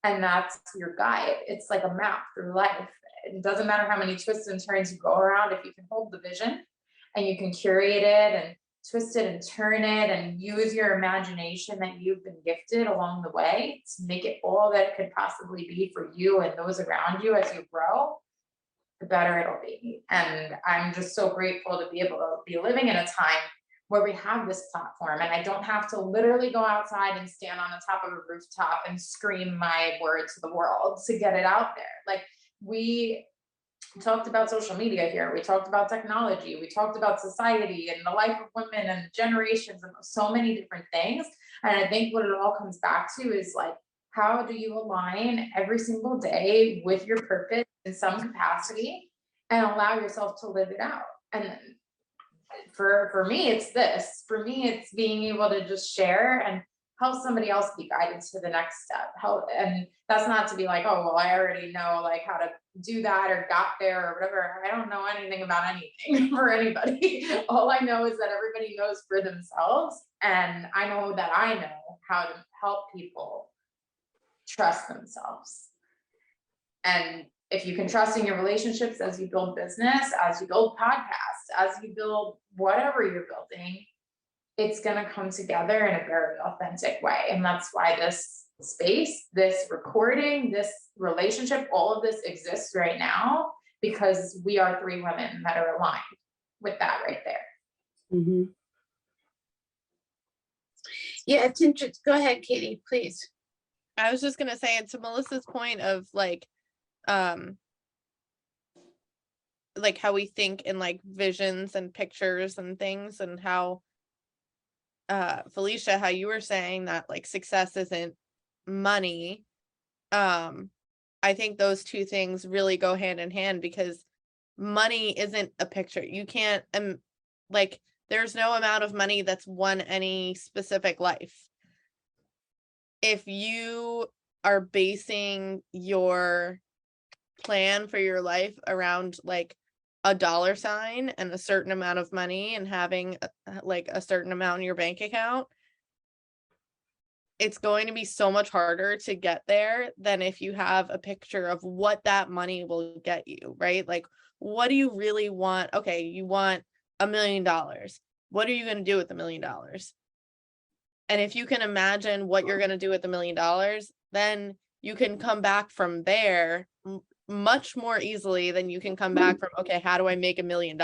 A: and that's your guide. It's like a map through life. It doesn't matter how many twists and turns you go around. If you can hold the vision and you can curate it and twist it and turn it and use your imagination that you've been gifted along the way to make it all that it could possibly be for you and those around you as you grow, the better it'll be. And I'm just so grateful to be able to be living in a time where we have this platform, and I don't have to literally go outside and stand on the top of a rooftop and scream my word to the world to get it out there. Like, we talked about social media here, we talked about technology, we talked about society and the life of women and generations and so many different things. And I think what it all comes back to is like, how do you align every single day with your purpose in some capacity and allow yourself to live it out? And for me, it's this. For me, it's being able to just share and help somebody else be guided to the next step. And that's not to be like, oh, well, I already know like how to do that or got there or whatever. I don't know anything about anything for anybody. All I know is that everybody knows for themselves. And I know that I know how to help people trust themselves. And if you can trust in your relationships as you build business, as you build podcasts, as you build whatever you're building, it's going to come together in a very authentic way. And that's why this space, this recording, this relationship, all of this exists right now because we are three women that are aligned with that right there.
B: Mm-hmm. Yeah, it's interesting. Go ahead, Katie, please.
C: I was just gonna say, and to Melissa's point of like how we think in like visions and pictures and things, and how Felicia, how you were saying that like success isn't money. I think those two things really go hand in hand, because money isn't a picture. You can't like there's no amount of money that's won any specific life. If you are basing your plan for your life around like a dollar sign and a certain amount of money and having like a certain amount in your bank account, it's going to be so much harder to get there than if you have a picture of what that money will get you, right? Like, what do you really want? Okay, you want $1 million. What are you going to do with $1 million? And if you can imagine what you're going to do with $1 million, then you can come back from there much more easily than you can come back from, okay, how do I make $1 million?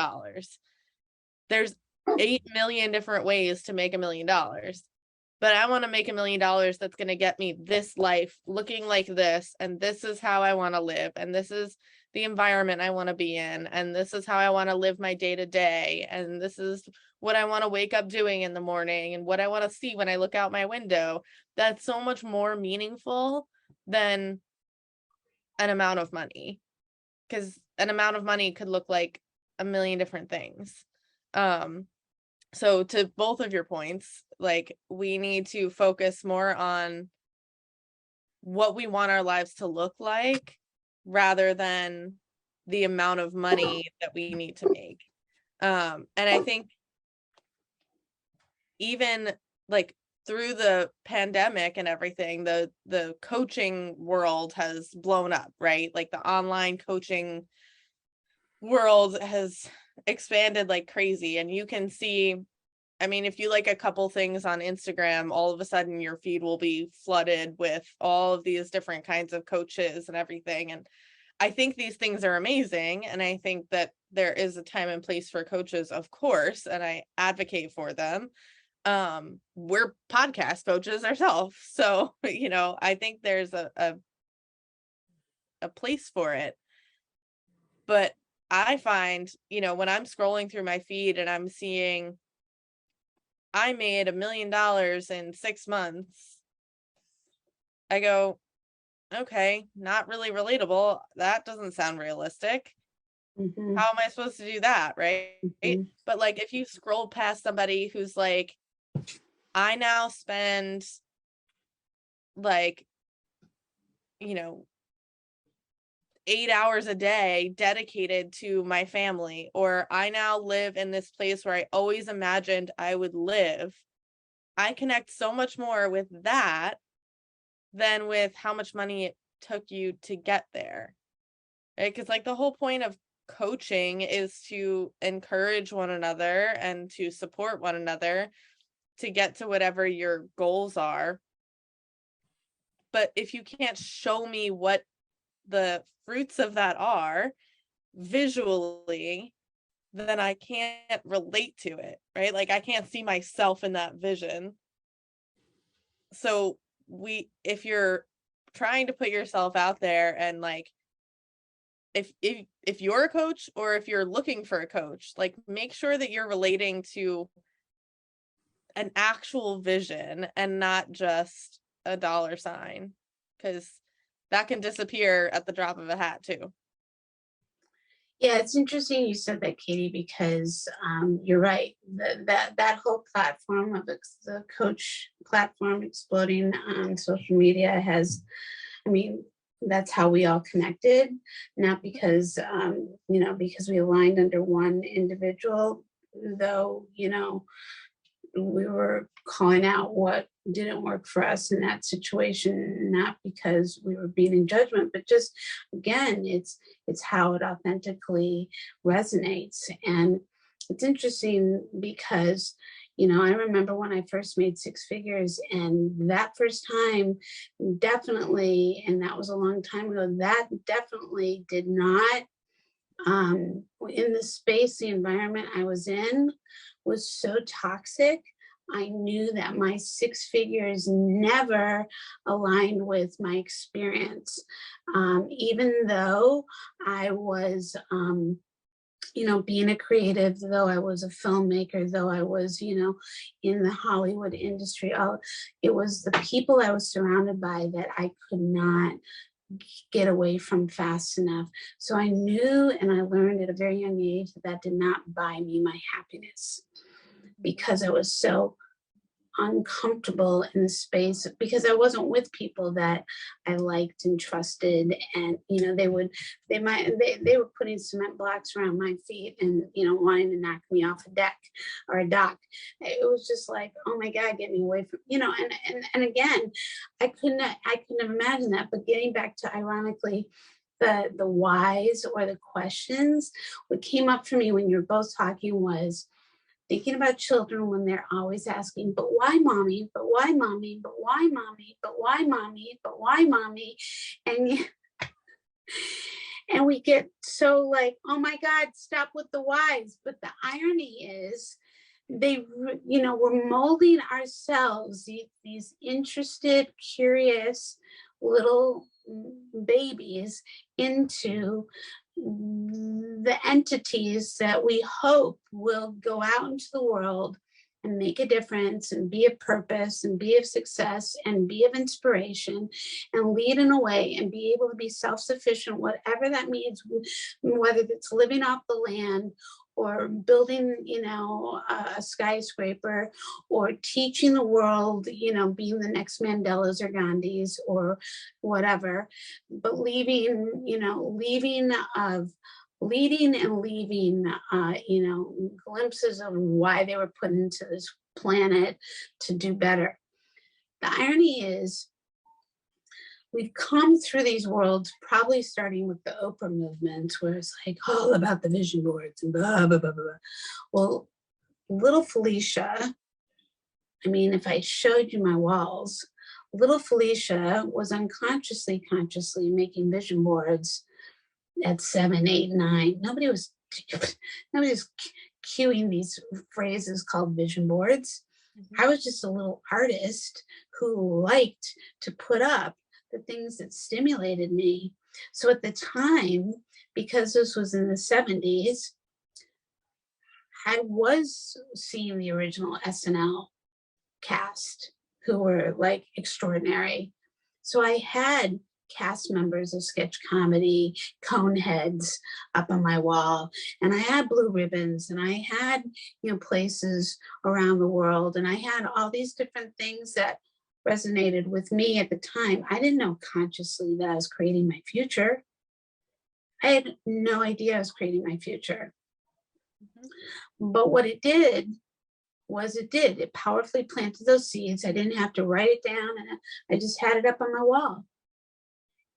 C: There's 8 million different ways to make $1 million. But I want to make $1 million that's going to get me this life looking like this. And this is how I want to live. And this is the environment I want to be in. And this is how I want to live my day to day. And this is what I want to wake up doing in the morning and what I want to see when I look out my window. That's so much more meaningful than an amount of money, because an amount of money could look like a million different things. So to both of your points, like we need to focus more on what we want our lives to look like rather than the amount of money that we need to make. And I think even like through the pandemic and everything, the coaching world has blown up, right? Like the online coaching world has expanded like crazy, and you can see, I mean, if you like a couple things on Instagram, all of a sudden your feed will be flooded with all of these different kinds of coaches and everything. And I think these things are amazing, and I think that there is a time and place for coaches, of course, and I advocate for them. We're podcast coaches ourselves, so I think there's a place for it. But I find, when I'm scrolling through my feed and I'm seeing I made $1 million in 6 months, I go, okay, not really relatable. That doesn't sound realistic.
B: Mm-hmm.
C: How am I supposed to do that, right?
B: Mm-hmm.
C: But like if you scroll past somebody who's like, I now spend like 8 hours a day dedicated to my family, or I now live in this place where I always imagined I would live, I connect so much more with that than with how much money it took you to get there, right? Because like the whole point of coaching is to encourage one another and to support one another to get to whatever your goals are. But if you can't show me what the fruits of that are visually, then I can't relate to it, right? Like I can't see myself in that vision. So if you're trying to put yourself out there, and like if you're a coach or if you're looking for a coach, like make sure that you're relating to an actual vision and not just a dollar sign, because that can disappear at the drop of a hat too.
B: Yeah, it's interesting you said that, Katie, because you're right. That whole platform of the coach platform exploding on social media has, that's how we all connected, not because, because we aligned under one individual, though, we were calling out what didn't work for us in that situation, not because we were being in judgment, but just, again, it's how it authentically resonates. And it's interesting because, You know, I remember when I first made six figures, and that first time definitely, and that was a long time ago, that definitely did not, in the space, the environment I was in was so toxic. I knew that my six figures never aligned with my experience. Even though I was, you know, being a creative, though I was a filmmaker, though I was, you know, in the Hollywood industry, it was the people I was surrounded by that I could not get away from fast enough. So I knew, and I learned at a very young age, that that did not buy me my happiness, because I was so uncomfortable in the space, because I wasn't with people that I liked and trusted. And, you know, they were putting cement blocks around my feet and, you know, wanting to knock me off a deck or a dock. It was just like, oh my God, get me away from, you know, and again, I couldn't imagine that. But getting back to, ironically, the whys or the questions, what came up for me when you're both talking was thinking about children when they're always asking, but why mommy, but why mommy, but why mommy, but why mommy, but why mommy? And we get so like, oh my God, stop with the whys. But the irony is they, you know, we're molding ourselves, these interested, curious little babies, into the entities that we hope will go out into the world and make a difference and be of purpose and be of success and be of inspiration and lead in a way and be able to be self-sufficient, whatever that means, whether it's living off the land or building, you know, a skyscraper, or teaching the world, you know, being the next Mandelas or Gandhis or whatever, but leaving, you know, leading and leaving, you know, glimpses of why they were put into this planet to do better. The irony is, we've come through these worlds, probably starting with the Oprah movement, where it's like all about the vision boards and blah, blah, blah, blah. Well, little Felicia, I mean, if I showed you my walls, little Felicia was consciously making vision boards at 7, 8, 9. Nobody was cueing these phrases called vision boards. I was just a little artist who liked to put up the things that stimulated me. So at the time, because this was in the 70s, I was seeing the original SNL cast, who were like extraordinary. So I had cast members of sketch comedy, cone heads up on my wall, and I had blue ribbons, and I had, you know, places around the world, and I had all these different things that resonated with me at the time. I didn't know consciously that I was creating my future. I had no idea I was creating my future. But what it did was it powerfully planted those seeds. I didn't have to write it down, and I just had it up on my wall.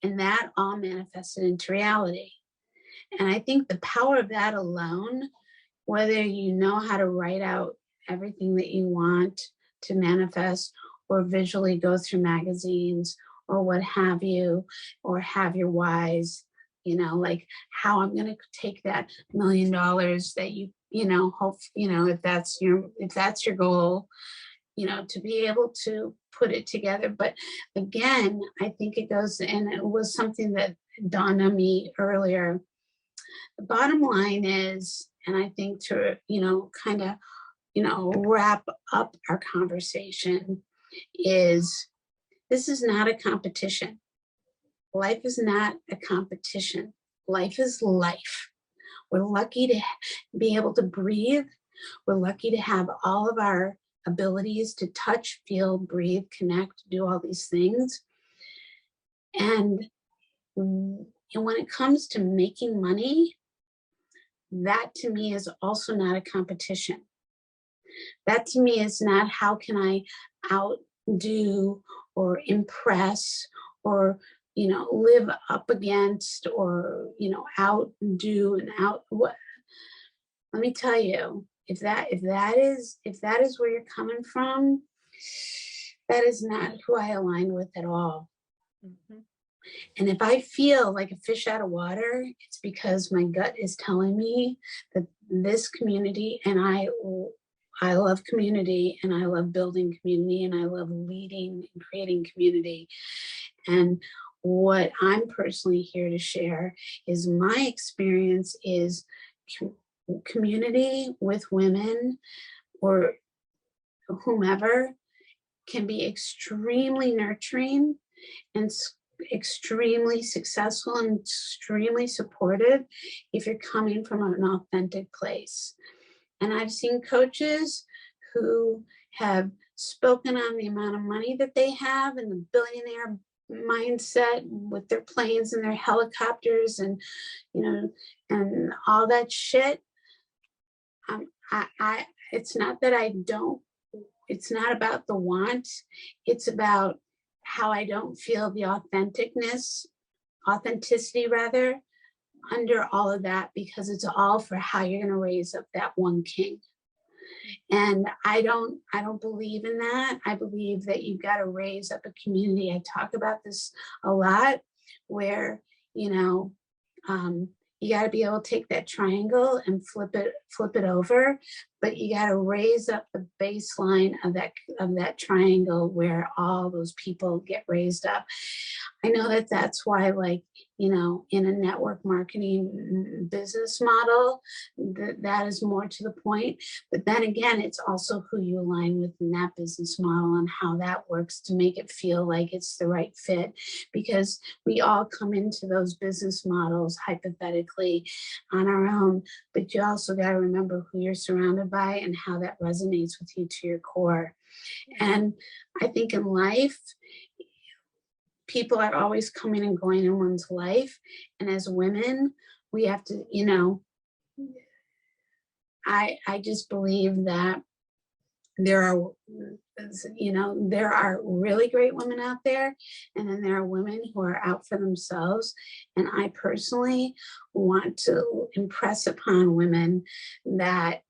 B: And that all manifested into reality. And I think the power of that alone, whether you know how to write out everything that you want to manifest, or visually go through magazines or what have you, or have your whys, you know, like how I'm going to take that $1 million that you know, hope, you know, if that's your goal, you know, to be able to put it together. But again, I think it goes, and it was something that dawned on me earlier. The bottom line is, and I think to, you know, kind of, you know, wrap up our conversation, is this is not a competition. Life is not a competition. Life is life. We're lucky to be able to breathe. We're lucky to have all of our abilities to touch, feel, breathe, connect, do all these things. And when it comes to making money, that to me is also not a competition. That to me is not how can I outdo or impress or, you know, live up against, or, you know, outdo and out what. Let me tell you, if that is where you're coming from, that is not who I align with at all.
C: Mhm.
B: And if I feel like a fish out of water, it's because my gut is telling me that this community, and I love community, and I love building community, and I love leading and creating community. And what I'm personally here to share is my experience is community with women or whomever can be extremely nurturing and extremely successful and extremely supportive if you're coming from an authentic place. And I've seen coaches who have spoken on the amount of money that they have and the billionaire mindset with their planes and their helicopters and, you know, and all that shit. It's not that I don't, it's not about the want, it's about how I don't feel the authenticity rather, under all of that, because it's all for how you're gonna raise up that one king. And I don't believe in that. I believe that you've got to raise up a community. I talk about this a lot, where, you know, you got to be able to take that triangle and flip it over, but you got to raise up the baseline of that triangle where all those people get raised up. I know that that's why, like, you know, in a network marketing business model, that is more to the point. But then again, it's also who you align with in that business model and how that works to make it feel like it's the right fit. Because we all come into those business models hypothetically on our own, but you also got to remember who you're surrounded by and how that resonates with you to your core. And I think in life, people are always coming and going in one's life. And as women, we have to, you know, I just believe that there are, you know, there are really great women out there, and then there are women who are out for themselves. And I personally want to impress upon women that,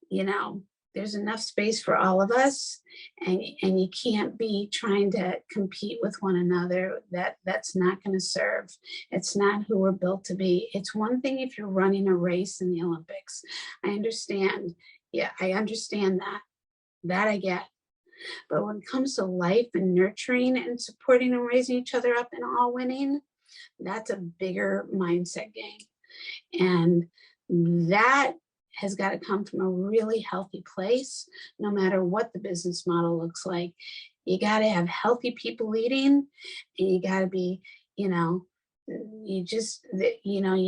B: you know, there's enough space for all of us, and you can't be trying to compete with one another. That's not going to serve. It's not who we're built to be. It's one thing if you're running a race in the Olympics. I understand. Yeah, I understand that I get. But when it comes to life and nurturing and supporting and raising each other up and all winning, that's a bigger mindset game. And that has got to come from a really healthy place, no matter what the business model looks like. You got to have healthy people leading, and you got to be, you know, you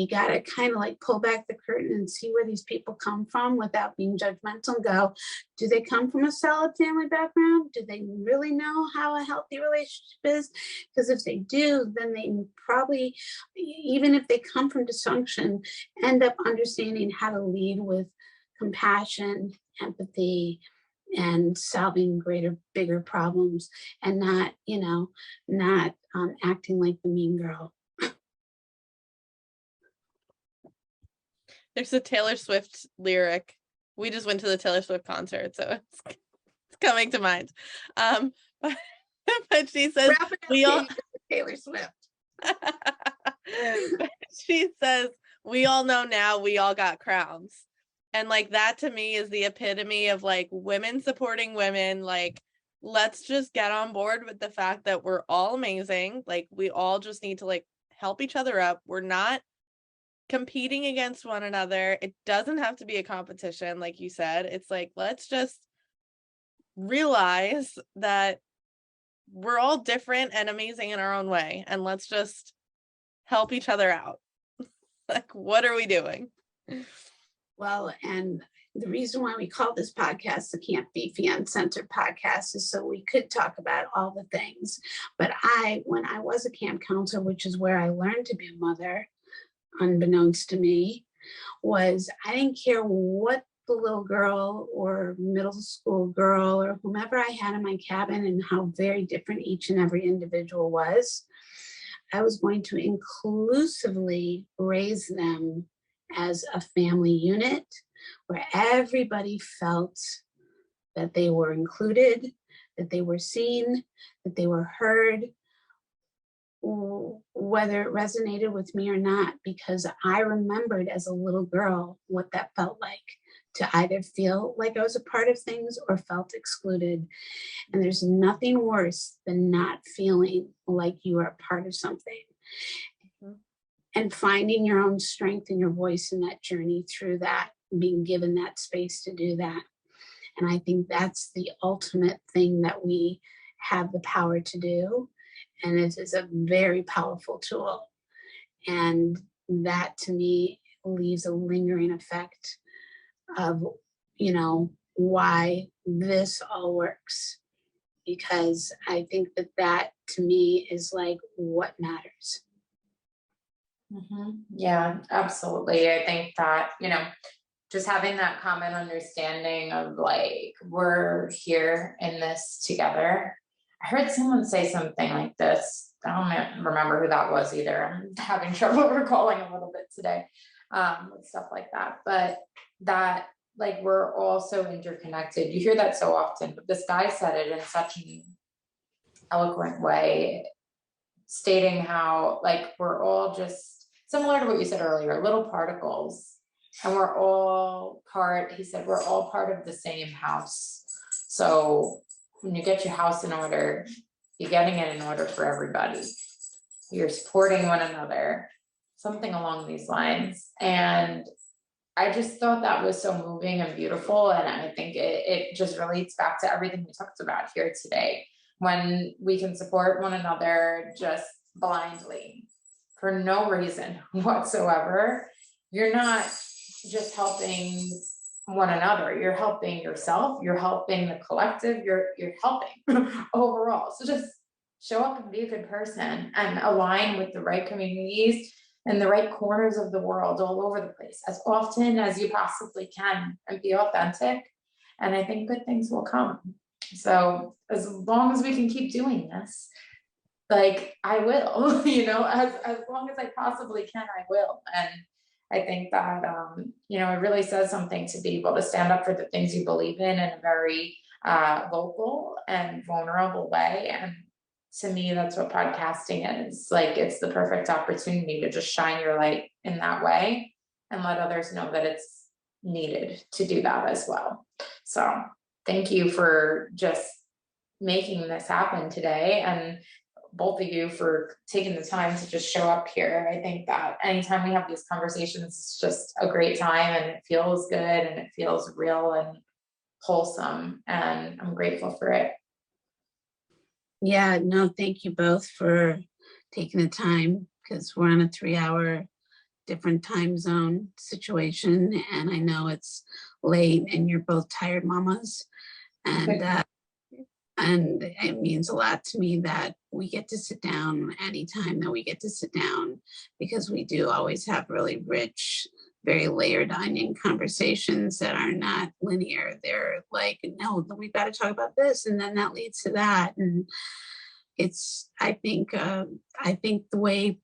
B: got to kind of like pull back the curtain and see where these people come from without being judgmental and go, do they come from a solid family background? Do they really know how a healthy relationship is? Because if they do, then they probably, even if they come from dysfunction, end up understanding how to lead with compassion, empathy, and solving bigger problems, and not acting like the mean girl.
C: There's a Taylor Swift lyric. We just went to the Taylor Swift concert, so it's coming to mind. But she says, we all
B: Taylor Swift.
C: She says, we all know now we all got crowns. And like that to me is the epitome of like women supporting women. Like, let's just get on board with the fact that we're all amazing. Like, we all just need to like help each other up. We're not competing against one another. It doesn't have to be a competition, like you said. It's like, let's just realize that we're all different and amazing in our own way, and let's just help each other out. Like, what are we doing?
B: Well, and the reason why we call this podcast the Fifi Uncensored podcast is so we could talk about all the things. But when I was a camp counselor, which is where I learned to be a mother, unbeknownst to me, was I didn't care what the little girl or middle school girl or whomever I had in my cabin and how very different each and every individual was. I was going to inclusively raise them as a family unit where everybody felt that they were included, that they were seen, that they were heard, whether it resonated with me or not, because I remembered as a little girl what that felt like, to either feel like I was a part of things or felt excluded. And there's nothing worse than not feeling like you are a part of something. Mm-hmm. And finding your own strength and your voice in that journey through that, being given that space to do that. And I think that's the ultimate thing that we have the power to do. And it is a very powerful tool. And that to me leaves a lingering effect of, you know, why this all works. Because I think that that to me is like what matters.
A: Mm-hmm. Yeah, absolutely. I think that, you know, just having that common understanding of like, we're here in this together. I heard someone say something like this. I don't remember who that was either. I'm having trouble recalling a little bit today with stuff like that. But that, like, we're all so interconnected. You hear that so often, but this guy said it in such an eloquent way, stating how, like, we're all just similar to what you said earlier, little particles. And we're all part, he said, we're all part of the same house. So when you get your house in order, you're getting it in order for everybody. You're supporting one another, something along these lines. And I just thought that was so moving and beautiful. And I think it just relates back to everything we talked about here today. When we can support one another just blindly for no reason whatsoever, you're not just helping one another, you're helping yourself, you're helping the collective, you're helping overall. So just show up and be a good person and align with the right communities and the right corners of the world all over the place as often as you possibly can, and be authentic. And I think good things will come. So as long as we can keep doing this, like, I will, you know, as long as I possibly can, I will. And I think that, you know, it really says something to be able to stand up for the things you believe in a very vocal and vulnerable way. And to me, that's what podcasting is. Like, it's the perfect opportunity to just shine your light in that way and let others know that it's needed to do that as well. So thank you for just making this happen today, and both of you for taking the time to just show up here. I think that anytime we have these conversations, it's just a great time, and it feels good and it feels real and wholesome, and I'm grateful for it.
B: Yeah, no, thank you both for taking the time, because we're on a 3-hour different time zone situation, and I know it's late and you're both tired mamas, and it means a lot to me that we get to sit down anytime that we get to sit down, because we do always have really rich, very layered onion conversations that are not linear. They're like, no, we've got to talk about this, and then that leads to that. And it's, I think the way,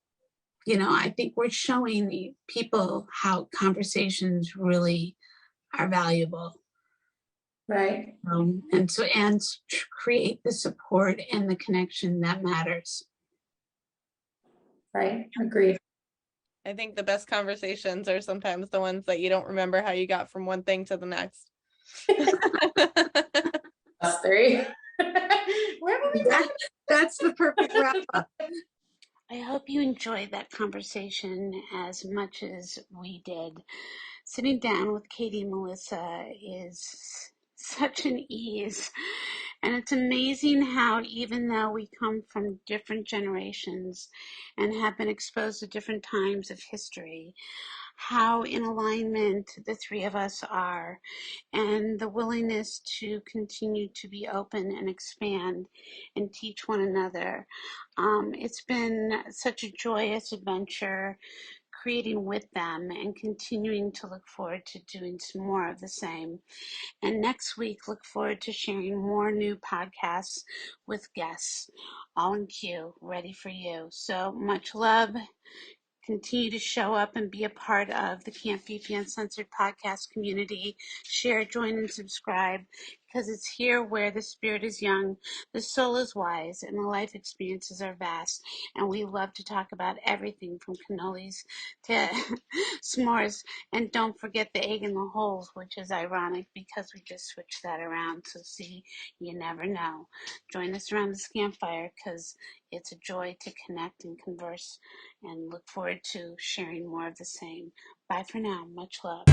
B: you know, I think we're showing people how conversations really are valuable.
A: Right.
B: And create the support and the connection that matters.
A: Right. Agreed.
C: I think the best conversations are sometimes the ones that you don't remember how you got from one thing to the next.
A: Us three.
B: That's the perfect wrap up.
D: I hope you enjoyed that conversation as much as we did. Sitting down with Katie and Melissa is such an ease. And it's amazing how, even though we come from different generations and have been exposed to different times of history, how in alignment the three of us are, and the willingness to continue to be open and expand and teach one another. It's been such a joyous adventure creating with them, and continuing to look forward to doing some more of the same. And next week, look forward to sharing more new podcasts with guests, all in queue, ready for you. So much love.
B: Continue to show up and be a part of the Camp Fifi Uncensored podcast community. Share, join, and subscribe, because it's here where the spirit is young, the soul is wise, and the life experiences are vast. And we love to talk about everything from cannolis to s'mores. And don't forget the egg in the holes, which is ironic because we just switched that around. So see, you never know. Join us around this campfire, because it's a joy to connect and converse, and look forward to sharing more of the same. Bye for now. Much love.